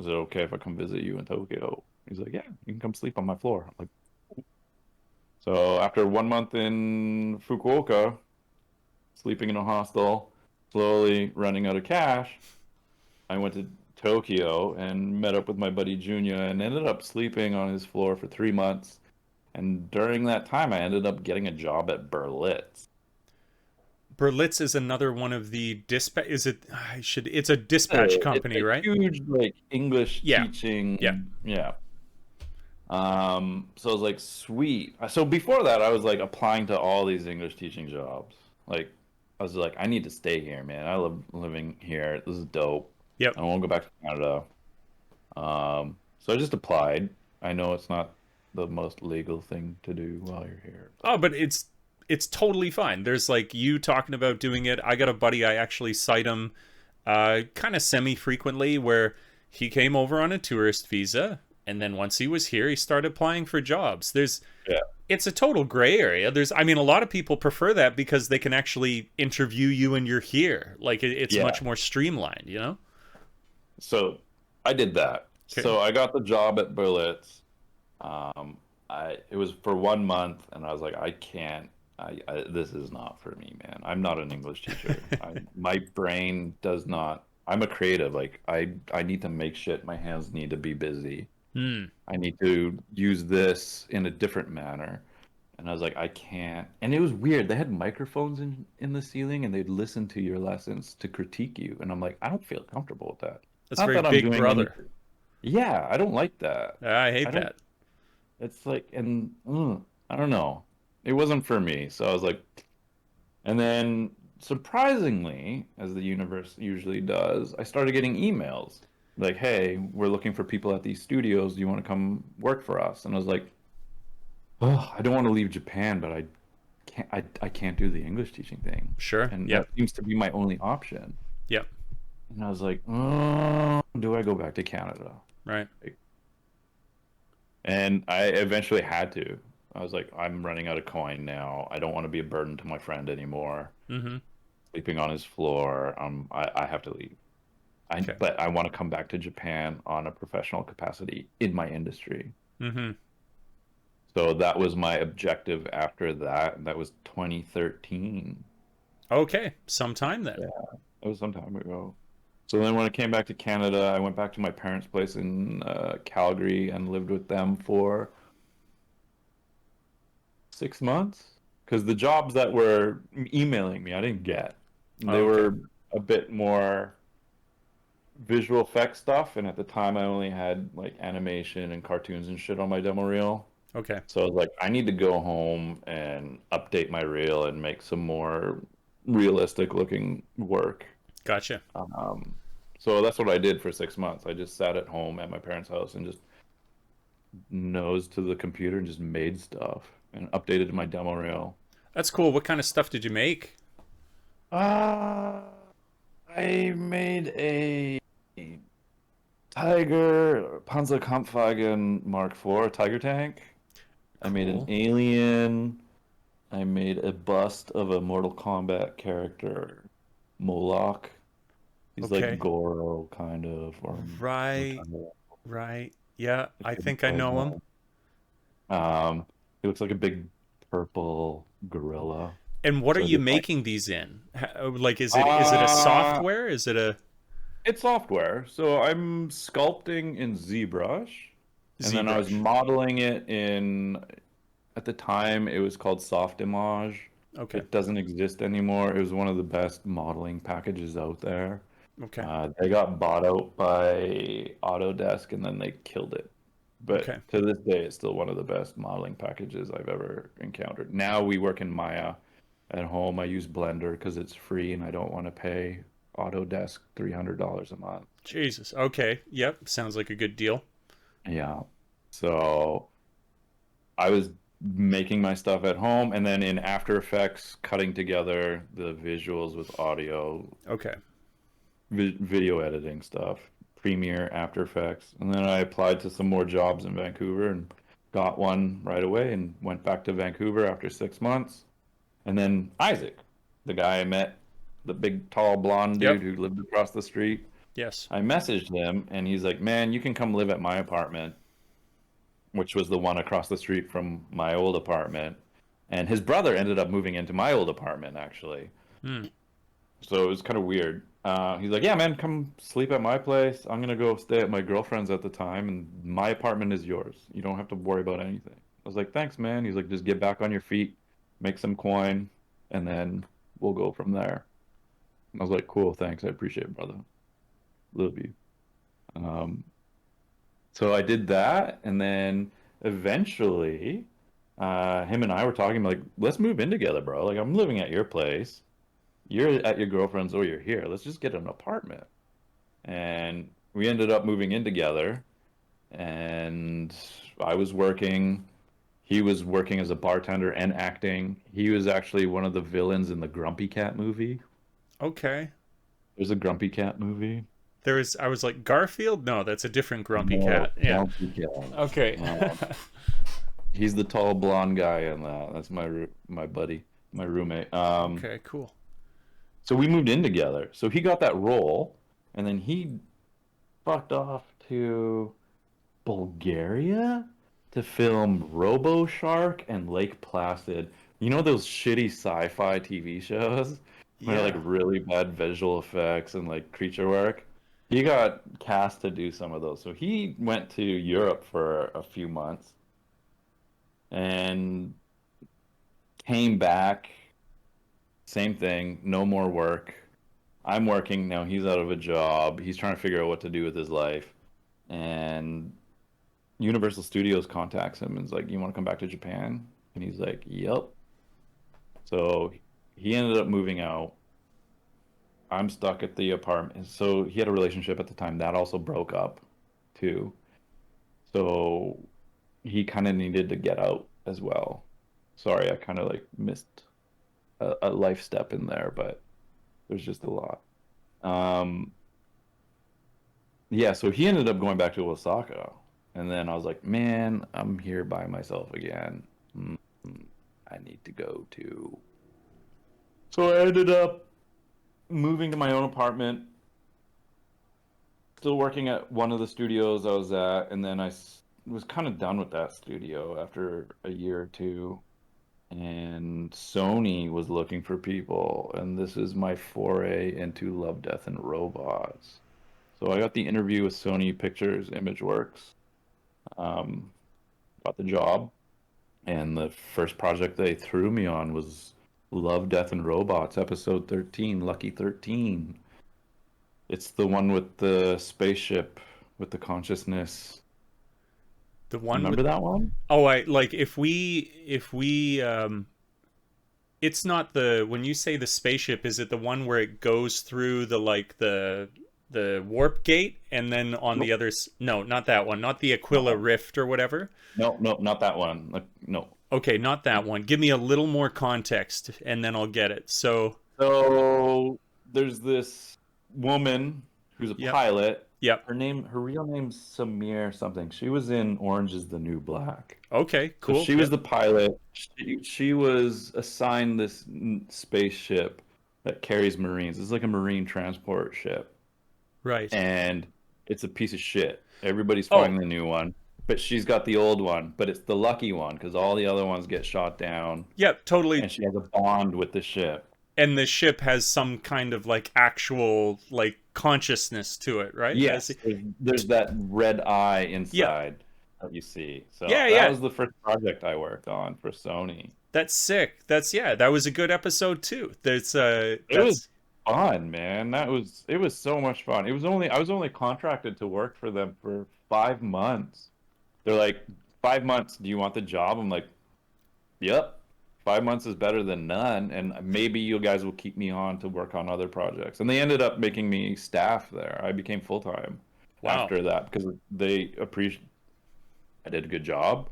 is it okay if I come visit you in Tokyo? He's like, yeah, you can come sleep on my floor. I'm like, so after 1 month in Fukuoka, sleeping in a hostel, slowly running out of cash, I went to Tokyo and met up with my buddy Junior and ended up sleeping on his floor for 3 months. And during that time, I ended up getting a job at Berlitz.
Berlitz is another one of the dispatch. Is it? I should. It's a dispatch
It's
company,
a
right?
huge like English
Yeah, yeah.
teaching, yeah. So I was like, sweet. So before that, I was like applying to all these English teaching jobs. Like, I was like, I need to stay here, man. I love living here. This is dope.
Yep.
I won't go back to Canada. So I just applied. I know it's not the most legal thing to do while you're here, but
Oh, but it's totally fine. There's like you talking about doing it. I got a buddy. I actually cite him, kind of semi frequently, where he came over on a tourist visa, and then once he was here, he started applying for jobs.
yeah,
It's a total gray area. I mean, a lot of people prefer that because they can actually interview you and you're here. Like it's
yeah.
much more streamlined, you know?
So I did that.
Okay.
So I got the job at Berlitz. It was for 1 month, and I was like, I can't. This is not for me, man. I'm not an English teacher. My brain does not. I'm a creative. Like I need to make shit. My hands need to be busy.
Hmm.
I need to use this in a different manner. And I was like, I can't. And it was weird. They had microphones in the ceiling, and they'd listen to your lessons to critique you. And I'm like, I don't feel comfortable with that.
That's
Not
very
that I'm
Big
doing
Brother.
anything. Yeah, I don't like that.
I
I
hate
don't.
that.
It's like, and I don't know. It wasn't for me. So I was like, and then surprisingly, as the universe usually does, I started getting emails like, hey, we're looking for people at these studios. Do you want to come work for us? And I was like, oh, I don't want to leave Japan, but I can't do the English teaching thing.
Sure.
And that
Yep.
seems to be my only option.
Yep.
And I was like, oh, do I go back to Canada?
Right.
And I eventually had to. I was like, I'm running out of coin now. I don't want to be a burden to my friend anymore.
Mm-hmm.
Sleeping on his floor. I have to leave.
Okay.
But I want to come back to Japan on a professional capacity in my industry.
Mm-hmm.
So that was my objective after that. And that was 2013.
Okay. Sometime then.
Yeah, that was some time ago. So then when I came back to Canada, I went back to my parents' place in Calgary and lived with them for 6 months. Because the jobs that were emailing me, I didn't get. They
Okay.
were a bit more visual effects stuff, and at the time I only had like animation and cartoons and shit on my demo reel.
Okay.
So I was like, I need to go home and update my reel and make some more realistic looking work.
Gotcha.
Um, so that's what I did for 6 months. I just sat at home at my parents' house and just nosed to the computer and just made stuff and updated my demo reel.
That's cool. What kind of stuff did you make?
Uh, I made a Tiger Panzerkampfwagen Mark IV Tiger tank. I made an
Cool.
alien. I made a bust of a Mortal Kombat character, Moloch. He's like
Okay.
Goro, kind of, or
Right.
Mutano,
Right. Yeah.
if
I
you
think I
guys
know him.
know. He looks like a big purple gorilla.
And what are
So
you
just like,
making these in? Like, is it a
uh,
software? Is it a
it's software. So I'm sculpting in ZBrush, and then I was
ZBrush?
modeling it in, at the time, it was called Softimage.
Okay.
It doesn't exist anymore. It was one of the best modeling packages out there.
Okay.
They got bought out by Autodesk and then they killed it. But
Okay.
to this day, it's still one of the best modeling packages I've ever encountered. Now we work in Maya at home. I use Blender because it's free and I don't want to pay Autodesk $300 a month.
Jesus. Okay. Yep. Sounds like a good deal.
Yeah. So I was making my stuff at home and then in After Effects cutting together the visuals with audio,
Okay.
video editing stuff, Premiere, After Effects. And then I applied to some more jobs in Vancouver and got one right away and went back to Vancouver after 6 months. And then Isaac, the guy I met, the big, tall, blonde dude
Yep.
who lived across the street,
Yes.
I messaged him and he's like, man, you can come live at my apartment, which was the one across the street from my old apartment. And his brother ended up moving into my old apartment, actually.
Hmm.
So it was kind of weird. He's like, yeah, man, come sleep at my place. I'm gonna go stay at my girlfriend's at the time, and my apartment is yours. You don't have to worry about anything. I was like, thanks, man. He's like, just get back on your feet, make some coin, and then we'll go from there. I was like, cool, thanks. I appreciate it, brother. Love you. Um, so I did that, and then eventually, him and I were talking like, let's move in together, bro. Like, I'm living at your place. You're at your girlfriend's or you're here. Let's just get an apartment. And we ended up moving in together. And I was working. He was working as a bartender and acting. He was actually one of the villains in the Grumpy Cat movie.
Okay.
There's a Grumpy Cat movie.
I was like, Garfield? No, that's a different Grumpy
No,
Cat. Yeah.
Grumpy Cat.
Okay.
He's the tall blonde guy in that. That's my buddy, my roommate.
Okay, cool.
So we moved in together. So he got that role, and then he fucked off to Bulgaria to film Robo Shark and Lake Placid. You know those shitty sci-fi TV shows where like
Yeah.
really bad visual effects and like creature work? He got cast to do some of those. So he went to Europe for a few months and came back. Same thing, no more work. I'm working now. He's out of a job. He's trying to figure out what to do with his life. And Universal Studios contacts him and is like, "You want to come back to Japan?" And he's like, "Yep." So he ended up moving out. I'm stuck at the apartment. So he had a relationship at the time that also broke up too. So he kind of needed to get out as well. Sorry, I kind of like missed a life step in there, but there's just a lot. Um, yeah, so he ended up going back to Osaka, and then I was like, man, I'm here by myself again. Mm, I need to go too. So I ended up moving to my own apartment, still working at one of the studios I was at, and then was kind of done with that studio after a year or two. And Sony was looking for people, and this is my foray into Love, Death, and Robots. So I got the interview with Sony Pictures Imageworks, um, got the job, and the first project they threw me on was Love, Death, and Robots, episode 13, Lucky 13. It's the one with the spaceship with the consciousness.
The one with
Remember that one?
Oh, I like if we it's not the when you say the spaceship, is it the one where it goes through the like the warp gate and then on the
Nope.
others? No, not that one. Not the Aquila Rift or whatever.
No, no, not that one. Like, no.
Okay, not that one. Give me a little more context and then I'll get it. So,
So there's this woman who's a
yep.
pilot.
Yep.
Her real name's Samir something. She was in Orange is the New Black.
Okay,
So
cool.
she was
Yep.
the pilot. She was assigned this spaceship that carries Marines. It's like a Marine transport ship.
Right.
And it's a piece of shit. Everybody's
Oh,
flying the new one, but she's got the old one, but it's the lucky one because all the other ones get shot down,
yep, totally.
and she has a bond with the ship.
And the ship has some kind of like actual like consciousness to it, right?
Yes, there's that red eye
Yeah.
inside that you see. So
Yeah,
that
yeah.
was the first project I worked on for Sony.
That's sick. That was a good episode too.
It was
That's
fun, man. It was so much fun. I was only contracted to work for them for 5 months. They're like, 5 months, do you want the job? I'm like, yep. 5 months is better than none, and maybe you guys will keep me on to work on other projects. And they ended up making me staff there. I became full time
Wow.
after that because they appreciate I did a good job.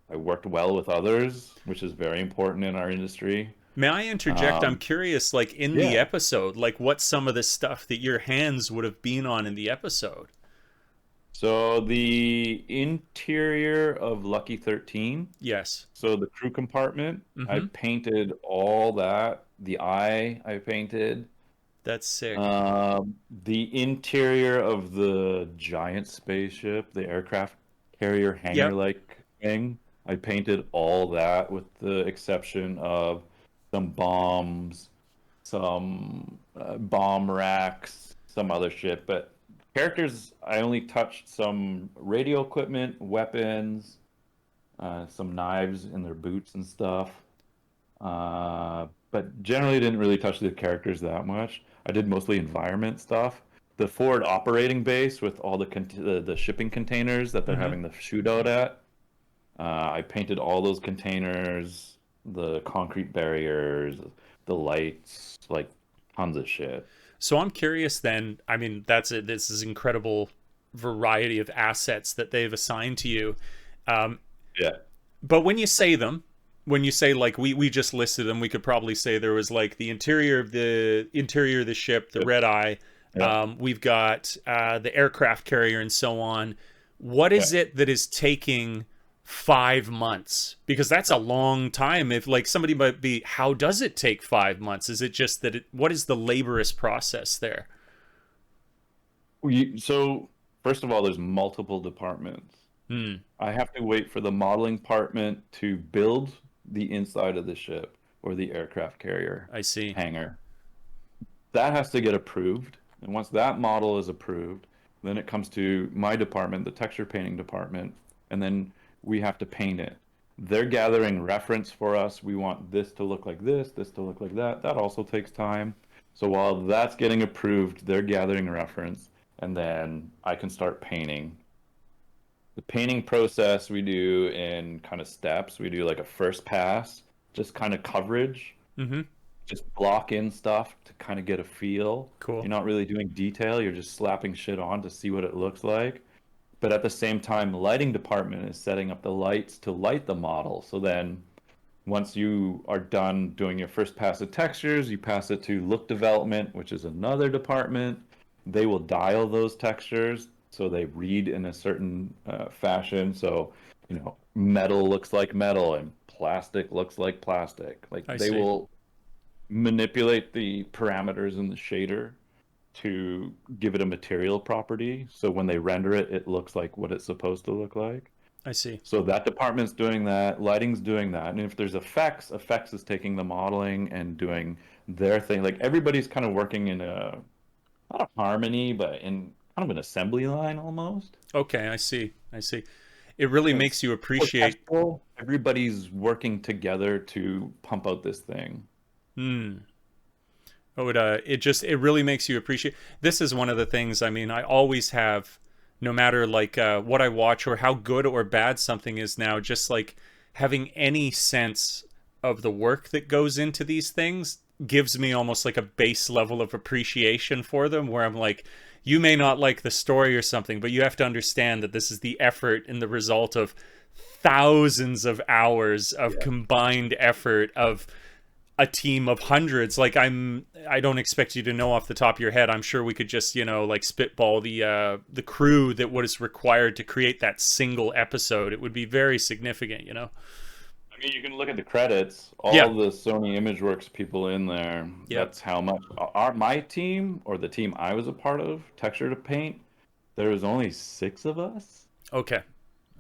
I worked well with others, which is very important in our industry.
May I interject? I'm
Um,
curious, like in the
yeah.
episode, like what some of the stuff that your hands would have been on in the episode.
So the interior of Lucky 13,
Yes.
so the crew compartment, I
Mm-hmm.
painted all that. The eye I painted.
That's sick.
The interior of the giant spaceship, the aircraft carrier
Yep.
hangar-like thing, I painted all that with the exception of some bombs, some bomb racks, some other shit. But characters, I only touched some radio equipment, weapons, some knives in their boots and stuff. But generally didn't really touch the characters that much. I did mostly environment stuff. The forward operating base with all the shipping containers that they're
Mm-hmm.
having the shootout at. I painted all those containers, the concrete barriers, the lights, like tons of shit.
So I'm curious then, I mean, that's it. This is incredible variety of assets that they've assigned to you. Um,
Yeah.
but when you say like we just listed them, we could probably say there was like the interior of the ship, the
Yep.
red eye.
Yeah.
We've got the aircraft carrier and so on. What
Yeah.
is it that is taking 5 months? Because that's a long time. If like somebody might be, how does it take 5 months? Is it just that what is the laborious process there?
So first of all, there's multiple departments.
Hmm.
I have to wait for the modeling department to build the inside of the ship or the aircraft carrier
I see.
hangar. That has to get approved. And once that model is approved, then it comes to my department, the texture painting department, and then we have to paint it. They're gathering reference for us. We want this to look like this to look like that. That also takes time. So while that's getting approved, they're gathering reference, and then I can start painting. The painting process we do in kind of steps. We do like a first pass, just kind of coverage,
Mm-hmm.
just block in stuff to kind of get a feel.
Cool.
You're not really doing detail, you're just slapping shit on to see what it looks like. But at the same time, the lighting department is setting up the lights to light the model. So then once you are done doing your first pass of textures, you pass it to look development, which is another department. They will dial those textures so they read in a certain fashion. So, metal looks like metal and plastic looks like plastic. Like
I
they
see.
will manipulate the parameters in the shader to give it a material property. So when they render it, it looks like what it's supposed to look like.
I see.
So that department's doing that, lighting's doing that. And if there's effects, effects is taking the modeling and doing their thing. Like everybody's kind of working in not a harmony, but in kind of an assembly line almost.
Okay, I see. I see. It really
And it's
makes you appreciate.
orchestral. Everybody's working together to pump out this thing.
Hmm. Oh, it really makes you appreciate. This is one of the things. I mean, I always have, no matter like what I watch or how good or bad something is now, just like having any sense of the work that goes into these things gives me almost like a base level of appreciation for them. Where I'm like, you may not like the story or something, but you have to understand that this is the effort and the result of thousands of hours of
Yeah.
combined effort of a team of hundreds. Like I don't expect you to know off the top of your head. I'm sure we could just, like spitball the crew that was required to create that single episode. It would be very significant.
I mean, you can look at the credits,
Yeah.
all the Sony ImageWorks people in there.
Yep.
That's how much my team or the team I was a part of, Texture to Paint, there was only 6 of us.
Okay.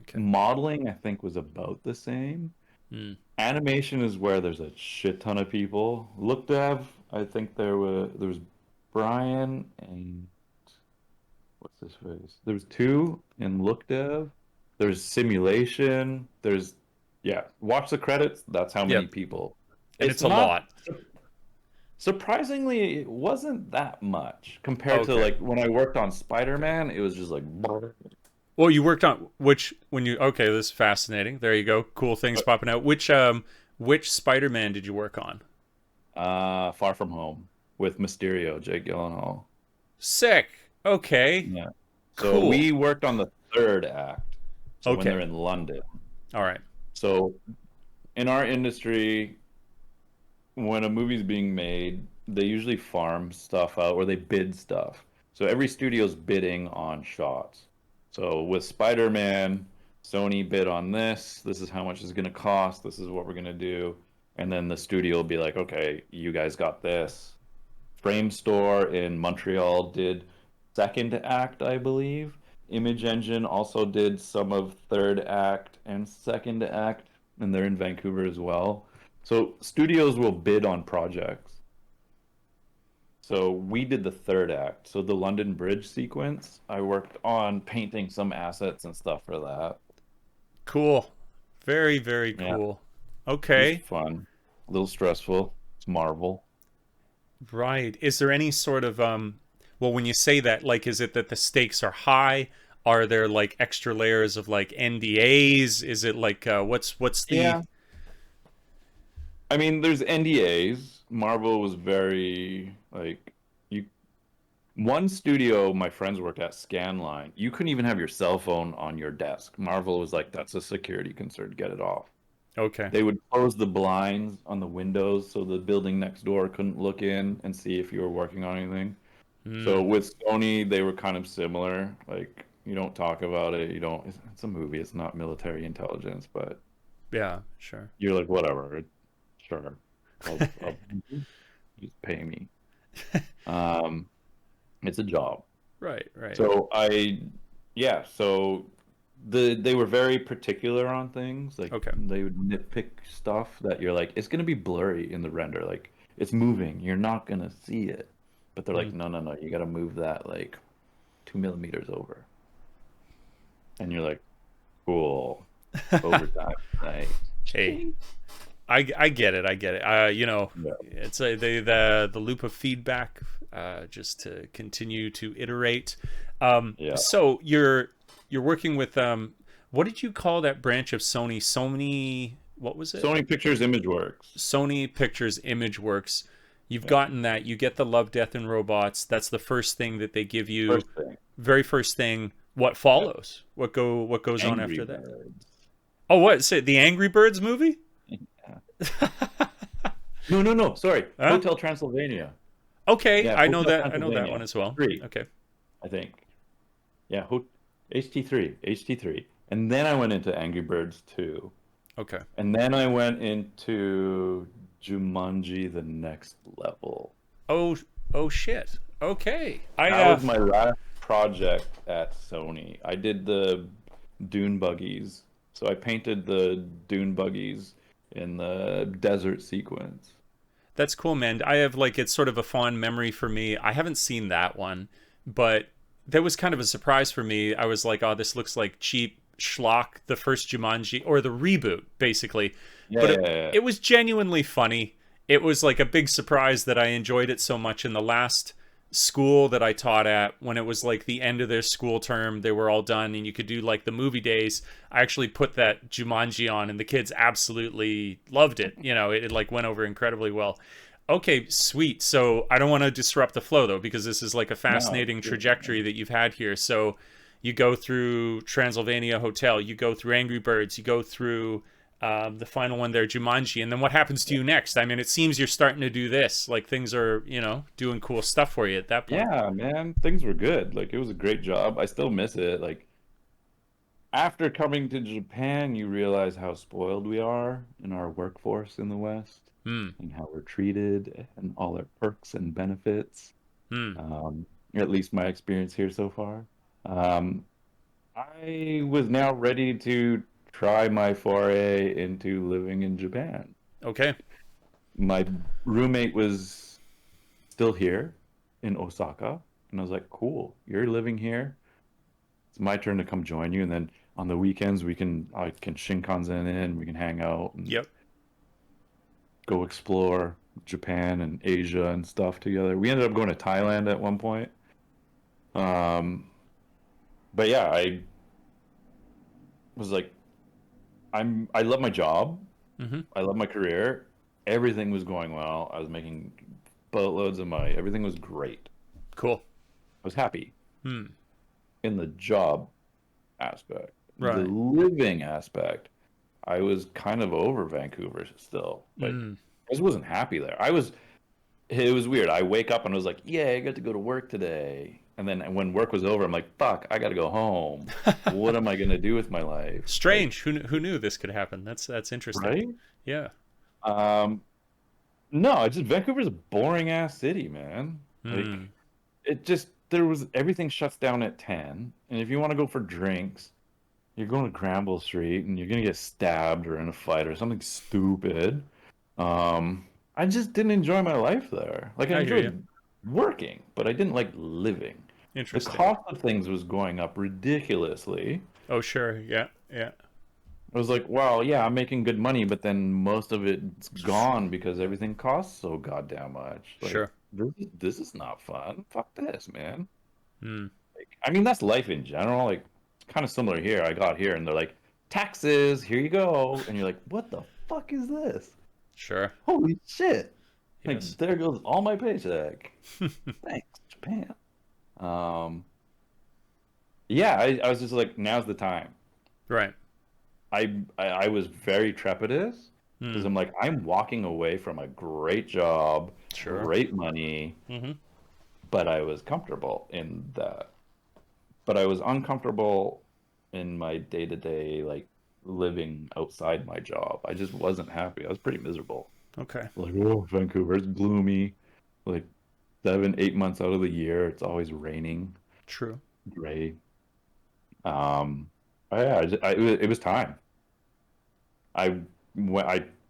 Okay.
Modeling, I think, was about the same.
Hmm.
Animation is where there's a shit ton of people. Look dev, I think there was Brian and what's his face? There was two in look dev. There's simulation. Yeah, watch the credits. That's how many
Yep.
people.
And
It's
it's a
not
lot.
surprisingly, it wasn't that much compared to
Okay.
like when I worked on Spider-Man, it was just like
Well, you worked on which when you okay, this is fascinating. There you go. Cool things popping out. Which Spider-Man did you work on?
Far From Home with Mysterio, Jake Gyllenhaal.
Sick. Okay.
Yeah. So
Cool.
we worked on the third act. So when they're
Okay.
in London.
All right.
So in our industry, when a movie's being made, they usually farm stuff out or they bid stuff. So every studio's bidding on shots. So with Spider-Man, Sony bid on this. This is how much it's going to cost. This is what we're going to do. And then the studio will be like, okay, you guys got this. Frame Store in Montreal did second act, I believe. Image Engine also did some of third act and second act, and they're in Vancouver as well. So studios will bid on projects. So we did the third act. So the London Bridge sequence, I worked on painting some assets and stuff for that.
Cool. Very, very
Yeah,
cool.
it was
Okay.
fun. A little stressful. It's Marvel.
Right. Is there any sort of well, when you say that, like, is it that the stakes are high? Are there like extra layers of like NDAs? Is it like what's the
Yeah. I mean, there's NDAs. Marvel was very like you one studio my friends worked at, Scanline. You couldn't even have your cell phone on your desk. Marvel was like, that's a security concern. Get it off.
Okay.
They would close the blinds on the windows so the building next door couldn't look in and see if you were working on anything. So
Mm,
with Sony, they were kind of similar. Like, you don't talk about it. You don't. It's a movie. It's not military intelligence, but
yeah, sure.
you're like, whatever. Sure. I'll just pay me. Um, it's a job.
Right, right.
So yeah. So they were very particular on things. Like
Okay.
they would nitpick stuff that you're like, it's gonna be blurry in the render. Like it's moving. You're not gonna see it. But they're like,
Mm.
no, no, no. You gotta move that like 2 millimeters over. And you're like, cool. Overtime, right?
Hey, I get it. I get it.
Yeah.
It's the loop of feedback, just to continue to iterate.
Yeah.
So you're working with what did you call that branch of Sony? Sony, what was it?
Sony Pictures ImageWorks.
Sony Pictures ImageWorks. You've
Yeah.
gotten that. You get the Love, Death, and Robots. That's the first thing that they give you.
First thing.
Very first thing. What
Yeah.
follows? What goes on
Angry
after that?
Birds.
Oh, what? Say the Angry Birds movie?
Yeah. No, no, no. Sorry.
Huh?
Hotel Transylvania.
Okay,
Yeah,
I know
Hotel
that. I know that one
Transylvania.
as well.
Three,
Okay.
I think. Yeah, HT3, HT3. And then I went into Angry Birds 2.
Okay.
And then I went into Jumanji: The Next Level.
Oh, oh shit. Okay. I
That was my last project at Sony. I did the dune buggies. So I painted the dune buggies in the desert sequence.
That's cool, man. I have like it's sort of a fond memory for me. I haven't seen that one, but that was kind of a surprise for me. I was like, "Oh, this looks like cheap schlock, the first Jumanji or the reboot, basically."
Yeah,
But
yeah, yeah.
it was genuinely funny. It was like a big surprise that I enjoyed it so much in the last school that I taught at when it was like the end of their school term. They were all done and you could do like the movie days. I actually put that Jumanji on and the kids absolutely loved it. It like went over incredibly well. Okay, sweet. So I don't want to disrupt the flow though, because this is like a
No,
fascinating trajectory that you've had here. So you go through Transylvania Hotel, you go through Angry Birds, you go through the final one there, Jumanji, and then what happens to you next? I mean, it seems you're starting to do this. Like things are, doing cool stuff for you at that point.
yeah, man, things were good. Like it was a great job. I still miss it. Like after coming to Japan, you realize how spoiled we are in our workforce in the West
Hmm.
and how we're treated and all our perks and benefits.
Hmm.
At least my experience here so far. Um, I was now ready to try my foray into living in Japan.
Okay.
My roommate was still here in Osaka, and I was like, "Cool, you're living here. It's my turn to come join you." And then on the weekends, I can Shinkansen in, we can hang out and
Yep.
go explore Japan and Asia and stuff together. We ended up going to Thailand at one point. Um, but yeah, I was like, I love my job.
Mm-hmm.
I love my career. Everything was going well. I was making boatloads of money. Everything was great.
Cool.
I was happy
Hmm.
in the job aspect. The
Right.
living aspect, I was kind of over Vancouver still. Like,
Mm.
I just wasn't happy there. It was weird. I wake up and I was like, yeah, I got to go to work today. And then when work was over, I'm like, fuck, I got to go home. What am I going to do with my life? Like,
Strange. Who knew this could happen? That's interesting.
right?
Yeah.
Um, no, it's just Vancouver's a boring ass city, man. Like,
Hmm.
everything shuts down at 10. And if you want to go for drinks, you're going to Granville Street and you're going to get stabbed or in a fight or something stupid. I just didn't enjoy my life there. Like I
I hear you.
enjoyed working, but I didn't like living. The
Interesting.
cost of things was going up ridiculously.
Oh, sure. Yeah. Yeah.
I was like, well, yeah, I'm making good money, but then most of it's gone because everything costs so goddamn much. Like,
Sure.
this is not fun. Fuck this, man.
Hmm.
Like, I mean, that's life in general. Like, it's kind of similar here. I got here and they're like, taxes, here you go. And you're like, what the fuck is this?
Sure.
Holy shit. Like,
Yes.
there goes all my paycheck. Thanks, Japan. Um, yeah, I was just like, now's the time.
Right.
I was very trepidous because
Hmm.
I'm like, I'm walking away from a great job,
Sure.
great money,
Mm-hmm.
but I was comfortable in that. But I was uncomfortable in my day-to-day, like living outside my job. I just wasn't happy. I was pretty miserable.
Okay.
Like, oh, Vancouver's gloomy. Like 7, 8 months out of the year, it's always raining,
True.
gray. But yeah, it was time. I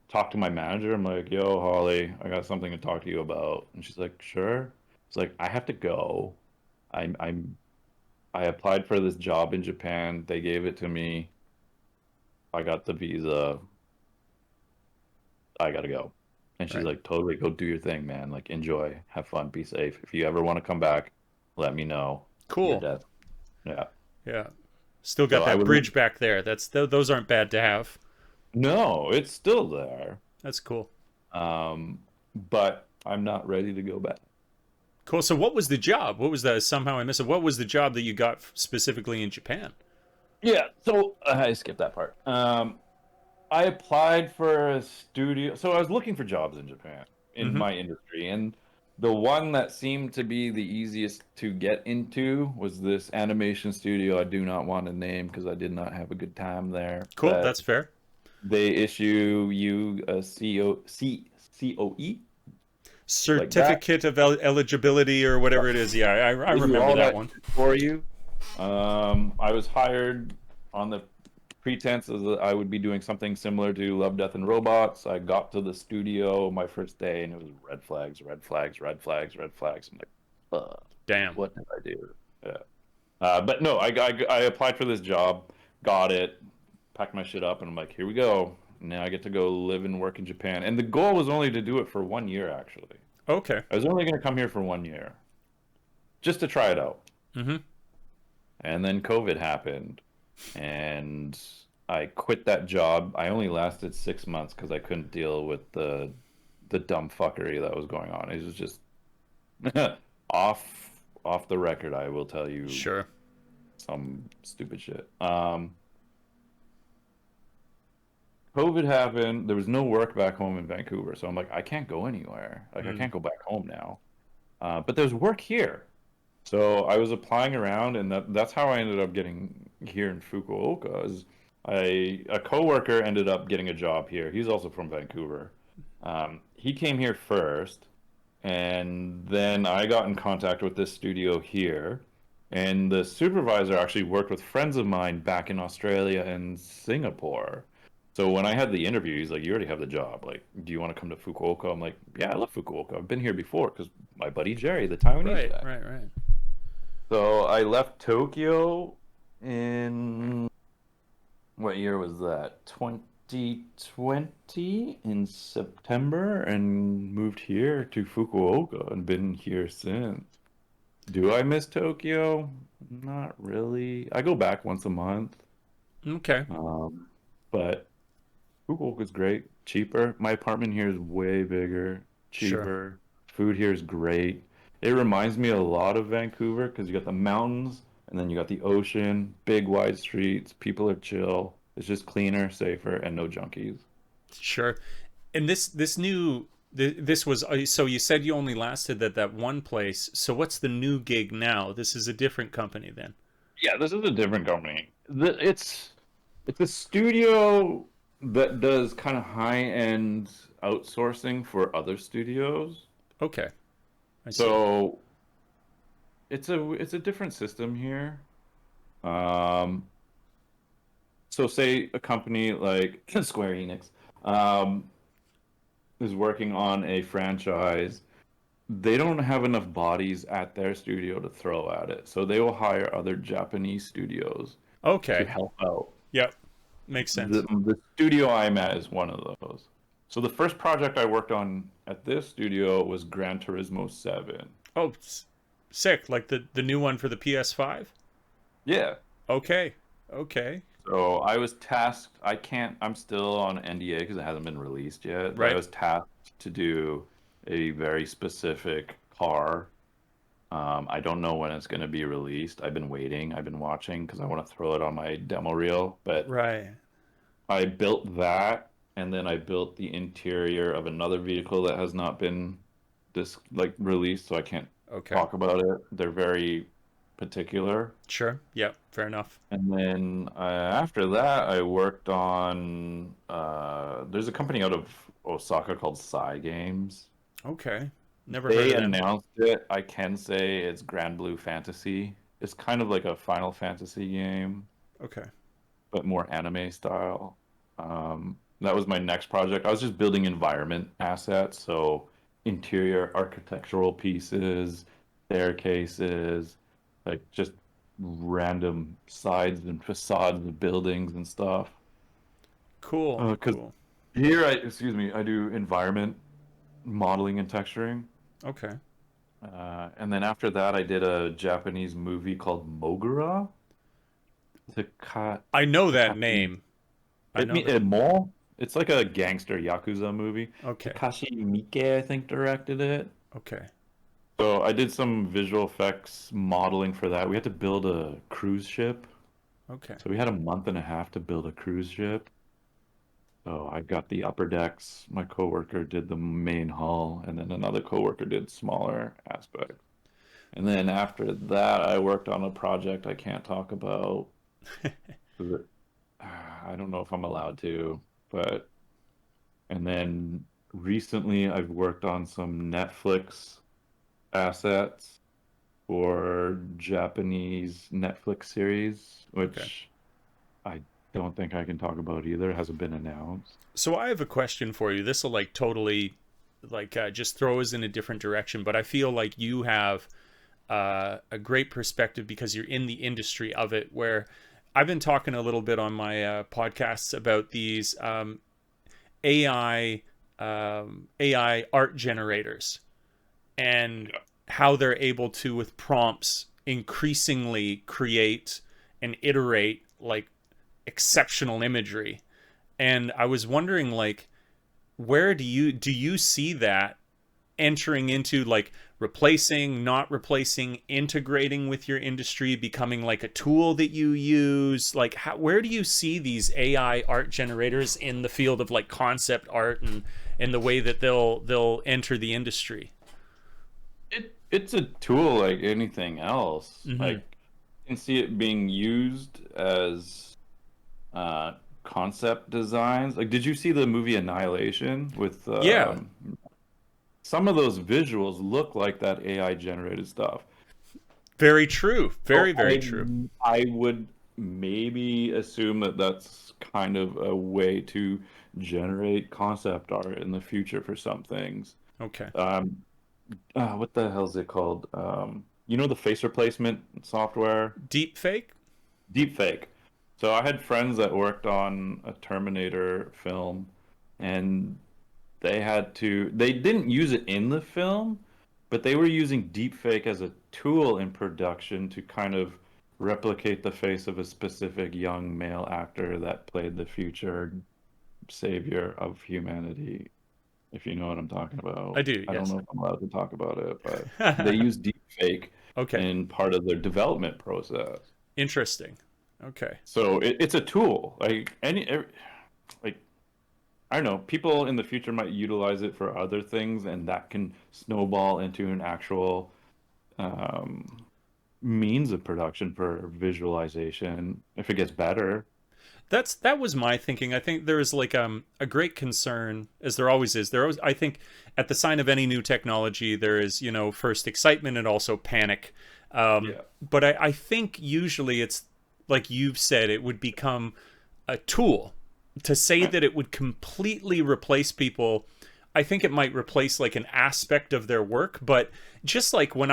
talked to my manager. I'm like, "Yo, Holly, I got something to talk to you about." And she's like, "Sure." It's like, "I have to go. I'm I applied for this job in Japan. They gave it to me. I got the visa. I gotta go." And she's
Right.
like, "Totally, go do your thing, man. Like, enjoy, have fun, be safe. If you ever want to come back, let me know. Your
Cool.
desk." Yeah.
Yeah. Still
So
got
I
that
would.
bridge back there. Those aren't bad to have.
No, it's still there.
That's cool.
Um, but I'm not ready to go back.
Cool. So what was the job? What was the somehow I missed it? What was the job that you got specifically in Japan?
Yeah, so I skipped that part. I applied for a studio. So I was looking for jobs in Japan in
Mm-hmm.
my industry, and the one that seemed to be the easiest to get into was this animation studio. I do not want to name because I did not have a good time there.
Cool.
But
That's fair.
they issue you a COE, like that.
Certificate of eligibility or whatever it is. Yeah, I
They do
remember
all
that
that
one.
for you. I was hired on the pretense that I would be doing something similar to Love, Death, and Robots. I got to the studio my first day, and it was red flags, red flags, red flags, red flags. I'm like,
Damn.
what did I do? Yeah. But no, I applied for this job, got it, packed my shit up, and I'm like, here we go. Now I get to go live and work in Japan. And the goal was only to do it for 1 year, actually.
Okay.
I was only going to come here for 1 year, just to try it out.
Mm-hmm.
And then COVID happened, and I quit that job. I only lasted 6 months because I couldn't deal with the dumb fuckery that was going on. It was just off off the record. I will tell you
Sure.
some stupid shit. COVID happened. There was no work back home in Vancouver, so I'm like, I can't go anywhere. Like, I
Mm.
can't go back home now. But there's work here. So I was applying around, and that's how I ended up getting here in Fukuoka. Is a coworker ended up getting a job here. He's also from Vancouver. He came here first, and then I got in contact with this studio here. And the supervisor actually worked with friends of mine back in Australia and Singapore. So when I had the interview, he's like, "You already have the job. Like, do you want to come to Fukuoka?" I'm like, "Yeah, I love Fukuoka. I've been here before because my buddy Jerry, the Taiwanese
Right.
guy."
Right. Right.
So I left Tokyo in what year was that? 2020 in September and moved here to Fukuoka and been here since. Do I miss Tokyo? Not really. I go back once a month.
Okay.
Um, but Fukuoka is great. Cheaper. My apartment here is way bigger,
Sure.
cheaper. Food here is great. It reminds me a lot of Vancouver because you got the mountains and then you got the ocean, big wide streets. People are chill. It's just cleaner, safer, and no junkies.
Sure. And this was so you said you only lasted at that one place. So what's the new gig now? This is a different company then.
Yeah, this is a different company. It's a studio that does kind of high-end outsourcing for other studios.
Okay. I see.
So it's a different system here. Um, so say a company like Square Enix um, is working on a franchise. They don't have enough bodies at their studio to throw at it, so they will hire other Japanese studios to
Okay.
help out.
Yep. Makes
The
sense.
the studio I'm at is one of those. So the first project I worked on at this studio was Gran Turismo 7.
Oh, sick. Like the new one for the PS5?
Yeah.
Okay. Okay.
So I was tasked, I'm still on NDA because it hasn't been released yet, but I
Right.
was tasked to do a very specific car. I don't know when it's going to be released. I've been waiting, I've been watching because I want to throw it on my demo reel, but
Right.
I built that and then I built the interior of another vehicle that has not been released, so I can't
Okay.
talk about it. They're very particular.
Sure. Yep. Fair enough.
And then after that, I worked on there's a company out of Osaka called Psy Games.
Okay. Never heard
They
of them.
announced it. I can say it's Grand Blue Fantasy. It's kind of like a Final Fantasy game,
Okay.
but more anime style. That was my next project. I was just building environment assets, so interior architectural pieces, staircases, like just random sides and facades of buildings and stuff.
Cool.
Because
Cool.
excuse me, I do environment modeling and texturing.
Okay.
And then after that, I did a Japanese movie called Mogura. Taka,
I know that
Takashi
name. I know that.
Mo. It's like a gangster yakuza movie.
Okay.
Takashi Miike, I think, directed it.
Okay.
So I did some visual effects modeling for that. We had to build a cruise ship.
Okay.
So we had a month and a half to build a cruise ship. So I got the upper decks. My coworker did the main hull, and then another coworker did smaller aspects. And then after that, I worked on a project I can't talk about. 'Cause I don't know if I'm allowed to, but and then recently I've worked on some Netflix assets for Japanese Netflix series,
Okay.
which I don't think I can talk about either. It hasn't been announced.
So I have a question for you. This will like totally like just throw us in a different direction, but I feel like you have a great perspective because you're in the industry of it. Where I've been talking a little bit on my podcasts about these AI AI art generators and
Yeah.
how they're able to with prompts increasingly create and iterate like exceptional imagery. And I was wondering like where do you see that entering into like replacing, not replacing, integrating with your industry, becoming like a tool that you use? Like where do you see these AI art generators in the field of like concept art and the way that they'll enter the industry?
It's a tool like anything else.
Mm-hmm.
Like you can see it being used as uh concept designs. Like did you see the movie Annihilation with
Yeah,
some of those visuals look like that AI generated stuff.
very true.
So
Very, very true.
I would maybe assume that that's kind of a way to generate concept art in the future for some things.
Okay.
Um, what the hell is it called? You know the face replacement software?
Deep fake?
Deepfake. So I had friends that worked on a Terminator film, and they didn't use it in the film, but they were using deepfake as a tool in production to kind of replicate the face of a specific young male actor that played the future savior of humanity, if you know what I'm talking
I
about.
do,
I don't
yes.
know if I'm allowed to talk about it, but they use deepfake
Okay.
in part of their development process.
Interesting. Okay.
So it's a tool. Like I don't know, people in the future might utilize it for other things, and that can snowball into an actual um, means of production for visualization if it gets better.
That was my thinking. I think there is like a great concern, as there always is. There always, I think, at the sign of any new technology, there is, you know, first excitement and also panic.
Yeah.
But I think usually it's like you've said, it would become a tool. To say that it would completely replace people, I think it might replace like an aspect of their work. But just like when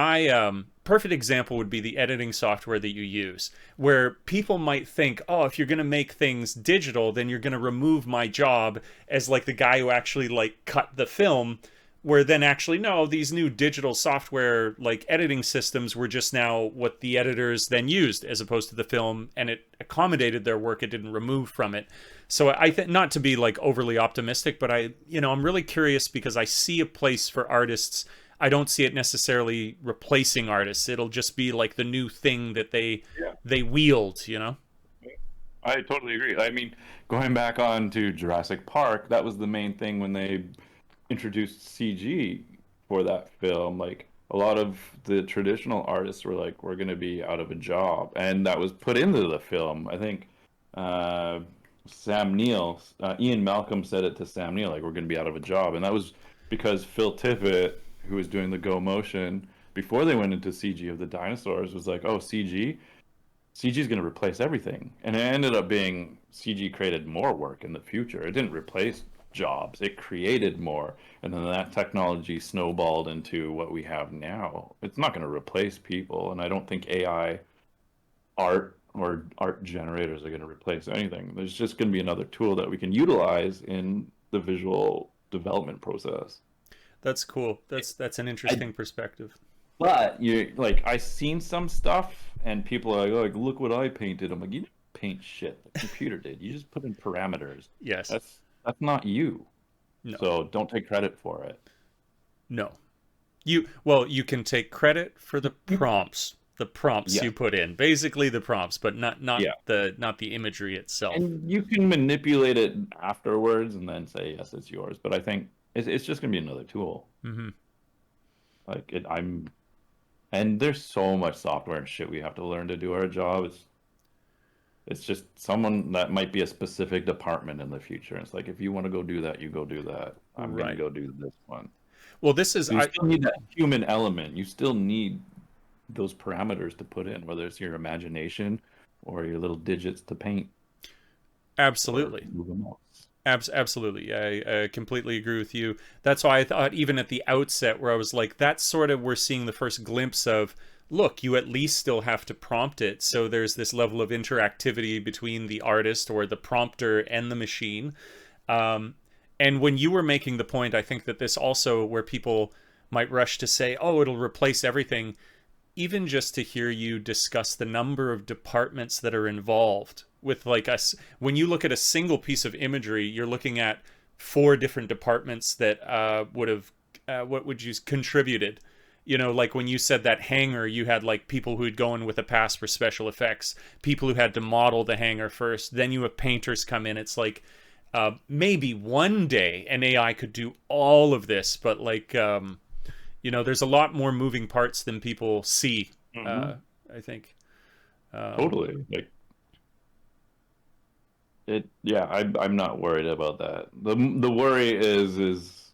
perfect example would be the editing software that you use, where people might think, oh, if you're going to make things digital, then you're going to remove my job as like the guy who actually like cut the film. Where then actually, no, these new digital software like editing systems were just now what the editors then used as opposed to the film, and it accommodated their work. It didn't remove from it. So I think, not to be like overly optimistic, but I'm really curious because I see a place for artists. I don't see it necessarily replacing artists. It'll just be like the new thing that
Yeah.
they wield, you know?
I totally agree. I mean, going back on to Jurassic Park, that was the main thing when they introduced CG for that film. Like a lot of the traditional artists were like, "We're going to be out of a job," and that was put into the film. I think uh, Sam Neill, Ian Malcolm said it to Sam Neill, like, "We're going to be out of a job," and that was because Phil Tippett, who was doing the Go Motion before they went into CG of the dinosaurs, was like, "Oh, CG is going to replace everything," and it ended up being CG created more work in the future. It didn't replace jobs; it created more, and then that technology snowballed into what we have now. It's not going to replace people, and I don't think AI art or art generators are going to replace anything. There's just going to be another tool that we can utilize in the visual development process.
That's cool. That's an
I,
interesting perspective.
but you like I seen some stuff and people are like, oh, look what I painted. I'm like, you didn't paint shit. The computer did. You just put in parameters.
Yes.
That's not you.
No.
So don't take credit for it.
No. You can take credit for the prompts. The prompts
Yeah.
you put in. Basically the prompts, but
Yeah.
not the imagery itself.
And you can manipulate it afterwards and then say, yes, it's yours. But I think it's just going to be another tool.
Mhm.
Like and there's so much software and shit we have to learn to do our job. It's just someone that might be a specific department in the future. It's like if you want to go do that, you go do that. I'm gonna
Right.
go do this one.
Well, this is
So you still need that human element. You still need those parameters to put in, whether it's your imagination or your little digits to paint or
absolutely.
move them out.
Absolutely. I completely agree with you. That's why I thought, even at the outset, where I was like, that's sort of, we're seeing the first glimpse of, look, you at least still have to prompt it. So there's this level of interactivity between the artist or the prompter and the machine. Um, and when you were making the point, I think that this also, where people might rush to say, oh, it'll replace everything, even just to hear you discuss the number of departments that are involved with like us, when you look at a single piece of imagery, you're looking at four different departments that would have what would you contributed. You know, like when you said that hangar, you had like people who'd go in with a pass for special effects, people who had to model the hangar first, then you have painters come in. It's like maybe one day an AI could do all of this, but like there's a lot more moving parts than people see.
Hmm.
I think.
Totally. Like yeah, I'm not worried about that. The worry is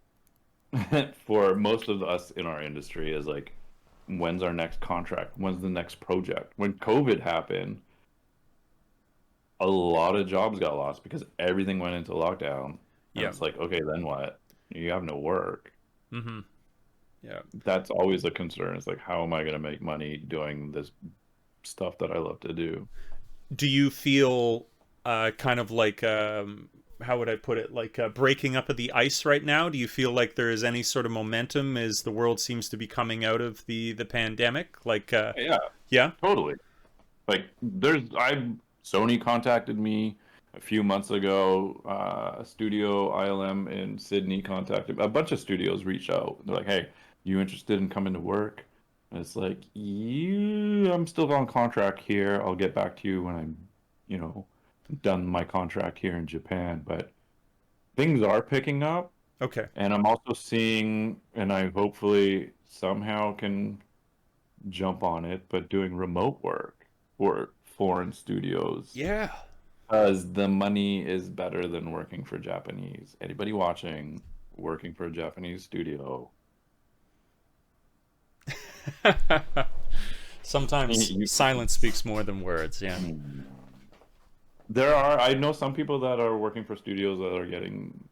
for most of us in our industry is like, when's our next contract? When's the next project? When COVID happened, a lot of jobs got lost because everything went into lockdown. And
Yeah.
it's like, okay, then what? You have no work.
Mm-hmm. Yeah.
That's always a concern. It's like, how am I going to make money doing this stuff that I love to do?
Do you feel kind of like how would I put it, like breaking up of the ice right now? Do you feel like there is any sort of momentum as the world seems to be coming out of the pandemic? Like
Yeah,
yeah.
totally. Like, Sony contacted me. a few months ago, a studio ILM in Sydney contacted a bunch of studios reached out. They're like, "Hey, you interested in coming to work?" And it's like, "Yeah, I'm still on contract here. I'll get back to you when I'm, you know, done my contract here in Japan." But things are picking up,
Okay.
and I'm also seeing, and I hopefully somehow can jump on it, but doing remote work for foreign studios.
Yeah.
Because the money is better than working for Japanese. Anybody watching, working for a Japanese studio.
Sometimes
You,
silence speaks more than words. Yeah.
there are, I know some people that are working for studios that are getting,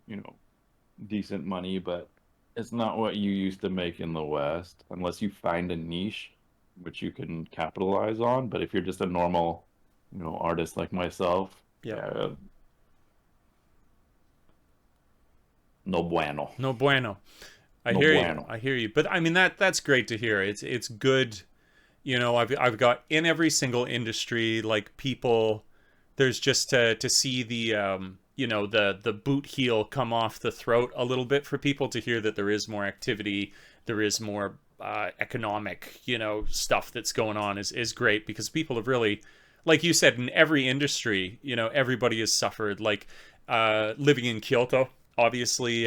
decent money, but it's not what you used to make in the West, unless you find a niche which you can capitalize on. But if you're just a normal, artist like myself,
Yep.
yeah, no bueno.
No bueno. I
No
hear you.
bueno.
I hear you. But I mean that's great to hear. It's good. I've got in every single industry like people. There's just to see the the boot heel come off the throat a little bit for people to hear that there is more activity, there is more economic stuff that's going on is great, because people have really, like you said, in every industry, everybody has suffered. Like living in Kyoto, obviously,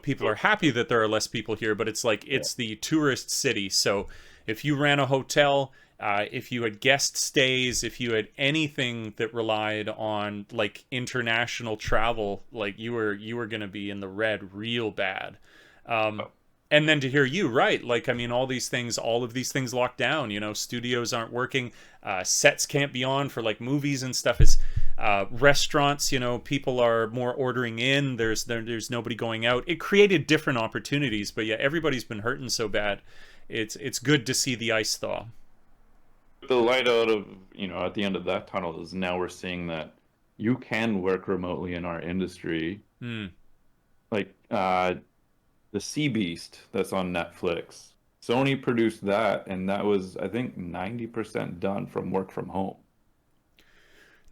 people are happy that there are less people here, but it's like
Yeah.
it's the tourist city. So if you ran a hotel, if you had guest stays, if you had anything that relied on like international travel, like you were going to be in the red real bad. Um, and then to hear you, right? Like, I mean, all of these things locked down. Studios aren't working, sets can't be on for like movies and stuff. Is restaurants, people are more ordering in. There's nobody going out. It created different opportunities, but yeah, everybody's been hurting so bad. It's good to see the ice thaw.
The light out of, at the end of that tunnel is now we're seeing that you can work remotely in our industry.
Hmm.
Like the Sea Beast that's on Netflix. Sony produced that, and that was, I think, 90% done from work from home.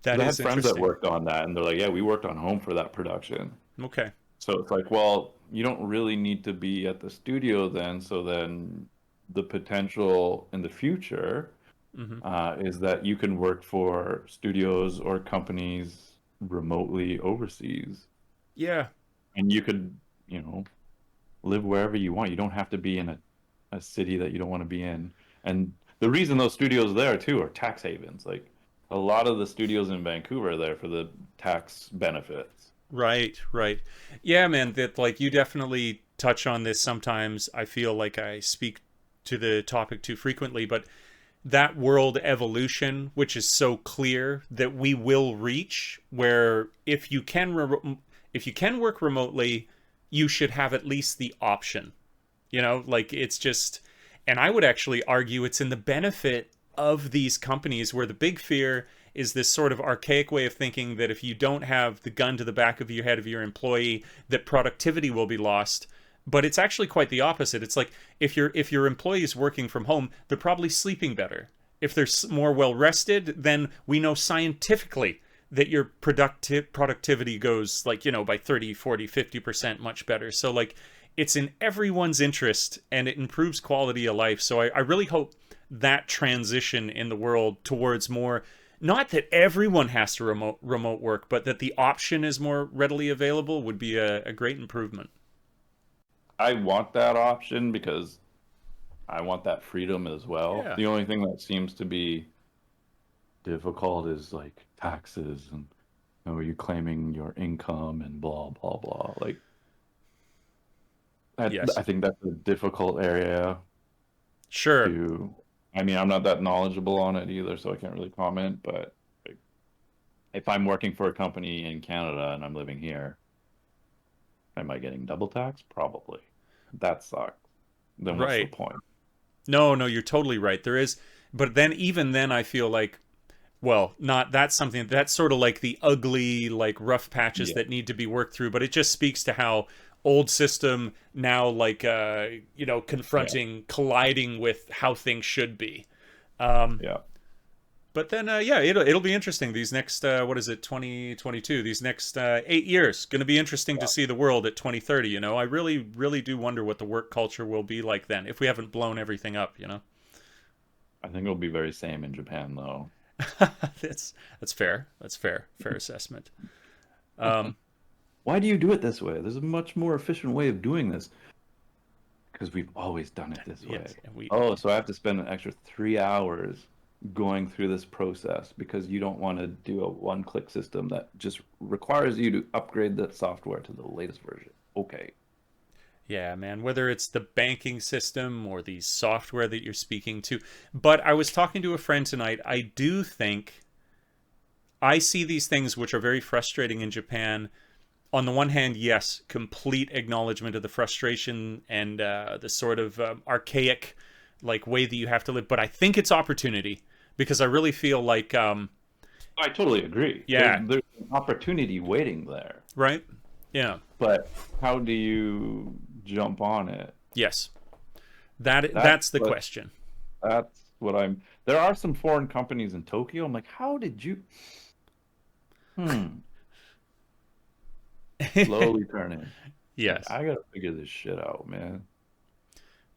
That
I had
is
friends that
interesting.
worked on that, and they're like, "Yeah, we worked on home for that production."
Okay.
So it's like, well, you don't really need to be at the studio then. So then the potential in the future
Hmm.
is that you can work for studios or companies remotely overseas,
Yeah.
and you could, you know, live wherever you want. You don't have to be in a city that you don't want to be in. And the reason those studios there too are tax havens. Like a lot of the studios in Vancouver are there for the tax benefits.
Right. Right. Yeah, man. That like you definitely touch on this sometimes. I feel like I speak to the topic too frequently, but that world evolution, which is so clear that we will reach, where if you can work remotely, you should have at least the option. Like it's just, and I would actually argue it's in the benefit of these companies, where the big fear is this sort of archaic way of thinking that if you don't have the gun to the back of your head of your employee, that productivity will be lost. But it's actually quite the opposite. It's like if your employee is working from home, they're probably sleeping better. If they're more well rested, then we know scientifically that your productivity goes like, by 30, 40, 50% much better. So like it's in everyone's interest, and it improves quality of life. So I really hope that transition in the world towards more, not that everyone has to remote work, but that the option is more readily available, would be a great improvement.
I want that option because I want that freedom as well.
Yeah.
The only thing that seems to be difficult is like taxes and are you claiming your income and blah blah blah. Like I
Yes.
think that's a difficult area
Sure.
to. I mean, I'm not that knowledgeable on it either, so I can't really comment. But like, if I'm working for a company in Canada and I'm living here, am I getting double tax? Probably. That sucks. Then what's the
Right.
point?
No, no, you're totally right. There is, but then even then, I feel like, well, not that's something that's sort of like the ugly, like rough patches
Yeah,
that need to be worked through. But it just speaks to how old system now, like,
yeah,
confronting, colliding with how things should be. Um,
yeah.
But then, yeah, it'll be interesting. These next, what is it, 2022? These next 8 years, going to be interesting to see the world at 2030. You know, I really, really do wonder what the work culture will be like then, if we haven't blown everything up. You know,
I think it'll be very same in Japan though.
that's fair. That's fair. Fair assessment. Um,
Why do you do it this way? There's a much more efficient way of doing this. Because we've always done it this way.
yes, and we.
Oh, so I have to spend an extra 3 hours going through this process because you don't want to do a one-click system that just requires you to upgrade the software to the latest version. Okay.
Yeah, man, whether it's the banking system or the software that you're speaking to. But I was talking to a friend tonight. I do think I see these things which are very frustrating in Japan. On the one hand, yes, complete acknowledgement of the frustration and the sort of archaic like way that you have to live. But I think it's opportunity because I really feel like,
I totally agree.
Yeah.
There's an opportunity waiting there.
right? Yeah.
But how do you jump on it?
Yes. That's the question.
That's what I'm. There are some foreign companies in Tokyo. I'm like, how did you? Slowly turning.
Yes.
I gotta figure this shit out, man.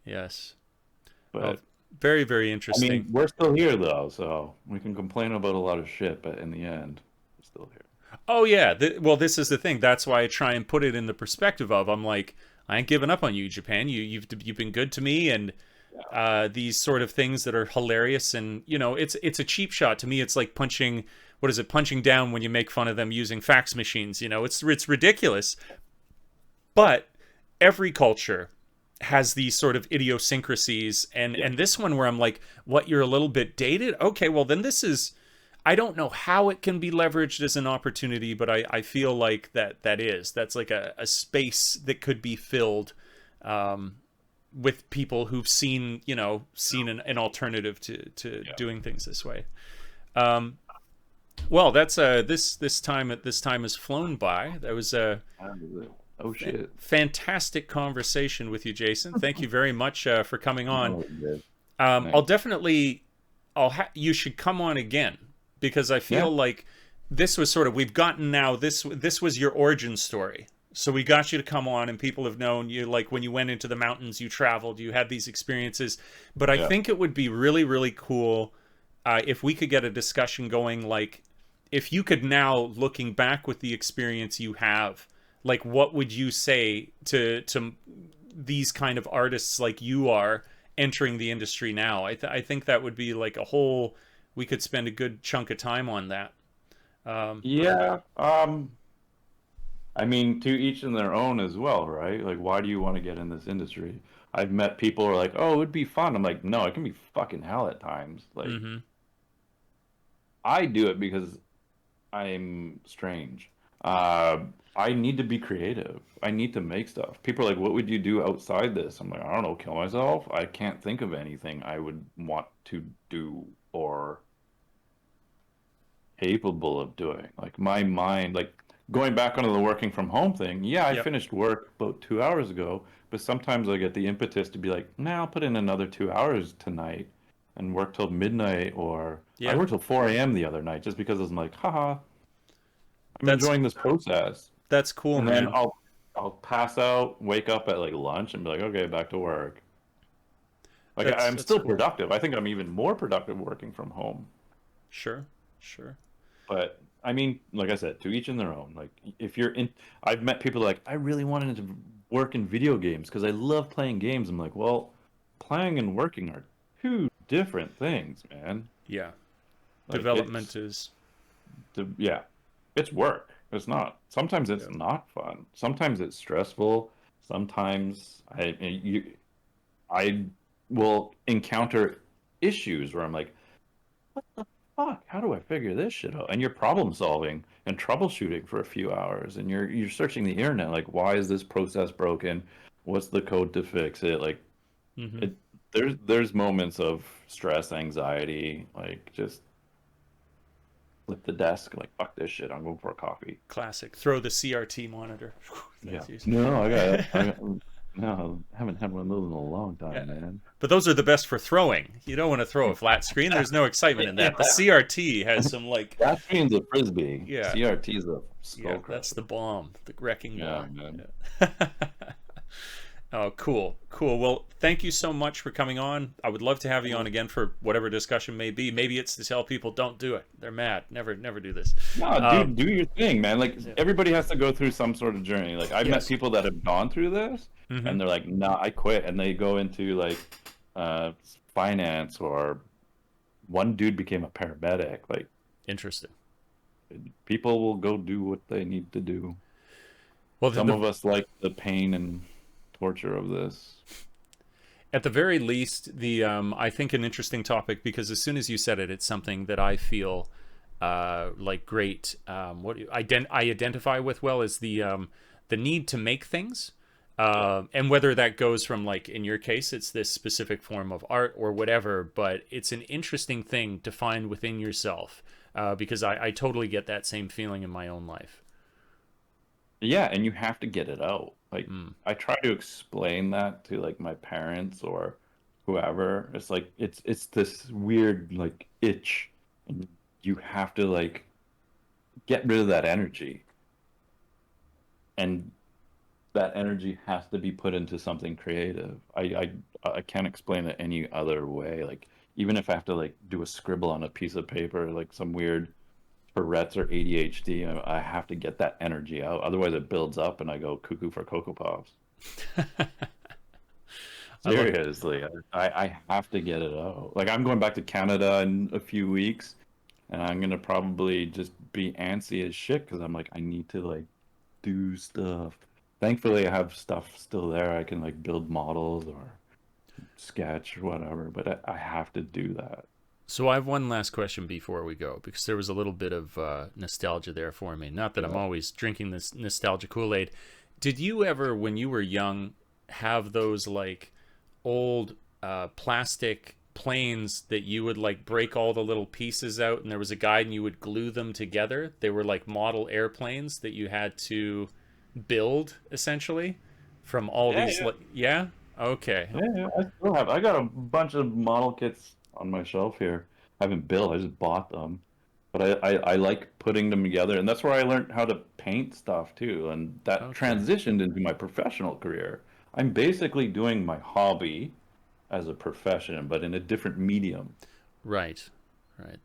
Yes.
But
Well, very, very
I
interesting.
mean, we're still here though, so we can complain about a lot of shit, but in the end, we're still here.
Oh yeah. Well, this is the thing. That's why I try and put it in the perspective of I'm like I ain't giving up on you, Japan. You've been good to me, and these sort of things that are hilarious. And you know, it's a cheap shot to me. It's like punching. What is it? Punching down when you make fun of them using fax machines. You know, it's ridiculous. But every culture has these sort of idiosyncrasies, and this one where I'm like, what? You're a little bit dated. Okay, well then this is. I don't know how it can be leveraged as an opportunity, but I feel like that's like a space that could be filled with people who've seen an alternative to doing things this way. Well, that's this time has flown by. That was a
Oh shit!
fantastic conversation with you, Jason. Thank you very much for coming on.
Oh, yeah.
I'll definitely you should come on again. Because I feel like this was sort of we've gotten now this was your origin story. So we got you to come on, and people have known you, like when you went into the mountains, you traveled, you had these experiences. But I think it would be really, really cool if we could get a discussion going, like if you could now, looking back with the experience you have, like what would you say to these kind of artists like you are entering the industry now? I think that would be like a whole. We could spend a good chunk of time on that.
Yeah. I mean, to each in their own as well, right? Like, why do you want to get in this industry? I've met people who are like, "Oh, it'd be fun." I'm like, "No, it can be fucking hell at times." Like, I do it because I'm strange. I need to be creative. I need to make stuff. People are like, "What would you do outside this?" I'm like, "I don't know, kill myself." I can't think of anything I would want to do or capable of doing. Like my mind, like going back onto the working from home thing. Yeah, I finished work about 2 hours ago, but sometimes I get the impetus to be like, "Nah, I'll put in another 2 hours tonight and work till midnight." Or I worked till 4 a.m. the other night just because I'm like, haha, I'm enjoying this process.
That's cool,
and
man.
then I'll pass out, wake up at like lunch, and be like, okay, back to work. Like I'm still productive. I think I'm even more productive working from home.
Sure.
But I mean, like I said, to each in their own. Like if you're in, I've met people like, I really wanted to work in video games because I love playing games. I'm like, well, playing and working are two different things, man.
Yeah.
Like
Development is.
It's work. It's not. Sometimes it's not fun. Sometimes it's stressful. Sometimes I will encounter issues where I'm like, what the fuck? How do I figure this shit out? And you're problem solving and troubleshooting for a few hours, and you're searching the internet, like, why is this process broken? What's the code to fix it? Like, there's moments of stress, anxiety, like just flip the desk, like, fuck this shit, I'm going for a coffee.
Classic. Throw the CRT monitor.
No, I got it. No, I haven't had one of those in a long
Yeah.
time, man.
But those are the best for throwing. You don't want to throw a flat screen. There's no excitement in
Yeah.
that. The CRT has some like,
That screen's a frisbee.
yeah,
CRT's a
yeah,
skull
that's the
crusher.
bomb, the wrecking
Yeah,
ball.
man.
Yeah. Oh, cool, cool. Well, thank you so much for coming on. I would love to have you on again for whatever discussion may be. Maybe it's to tell people don't do it. They're mad. Never, never do this.
No, dude, do your thing, man. Like
Yeah.
everybody has to go through some sort of journey. Like I've met
Yes.
people that have gone through this
Mm-hmm.
and they're like, "Nah, I quit." And they go into like uh finance, or one dude became a paramedic. Like
Interesting.
people will go do what they need to do.
Well,
Some of us like the pain and torture of this.
at the very least, the I think an interesting topic, because as soon as you said it, it's something that I feel like great. I identify with well is the need to make things. And whether that goes from, like in your case, it's this specific form of art or whatever, but it's an interesting thing to find within yourself, because I totally get that same feeling in my own life.
Yeah, and you have to get it out. Like
Mm.
I try to explain that to like my parents or whoever. It's like it's this weird like itch, and you have to like get rid of that energy, and that energy has to be put into something creative. I can't explain it any other way. Like even if I have to like do a scribble on a piece of paper, like some weird Tourette's or ADHD, I have to get that energy out. Otherwise, it builds up, and I go cuckoo for Cocoa Puffs.
I love.
Seriously, I have to get it out. Like I'm going back to Canada in a few weeks, and I'm gonna probably just be antsy as shit because I'm like I need to like do stuff. Thankfully, I have stuff still there. I can like build models or sketch or whatever, but I have to do that.
So I have one last question before we go, because there was a little bit of nostalgia there for me. Not that I'm
Yeah.
always drinking this nostalgia Kool-Aid. Did you ever, when you were young, have those like old plastic planes that you would like break all the little pieces out, and there was a guide and you would glue them together? They were like model airplanes that you had to build essentially from all
Yeah,
these.
yeah.
Yeah. Okay.
Yeah, I still have. I got a bunch of model kits on my shelf here. I haven't built, I just bought them. But I like putting them together, and that's where I learned how to paint stuff too. And that
Okay.
transitioned into my professional career. I'm basically doing my hobby as a profession, but in a different medium.
Right. Right.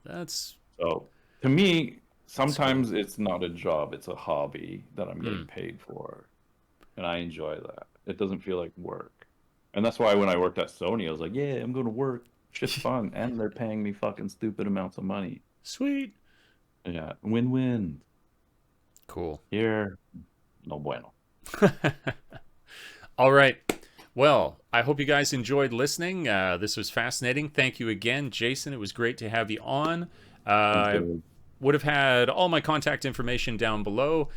So to me,
That's cool.
sometimes it's not a job, it's a hobby that I'm getting
Hmm.
paid for. And I enjoy that. It doesn't feel like work. And that's why when I worked at Sony, I was like, yeah, I'm going to work. Shit's fun. And they're paying me fucking stupid amounts of money.
Sweet.
Yeah, win-win.
Cool.
Here, no bueno.
All right. Well, I hope you guys enjoyed listening. This was fascinating. Thank you again, Jason. It was great to have you on.
Sounds
I
good.
would have had all my contact information down below.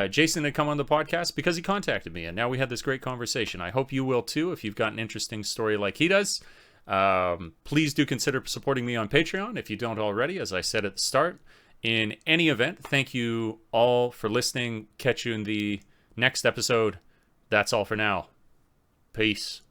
Jason had come on the podcast because he contacted me, and now we had this great conversation. I hope you will too if you've got an interesting story like he does. Please do consider supporting me on Patreon if you don't already, as I said at the start. In any event, thank you all for listening. Catch you in the next episode. That's all for now. Peace.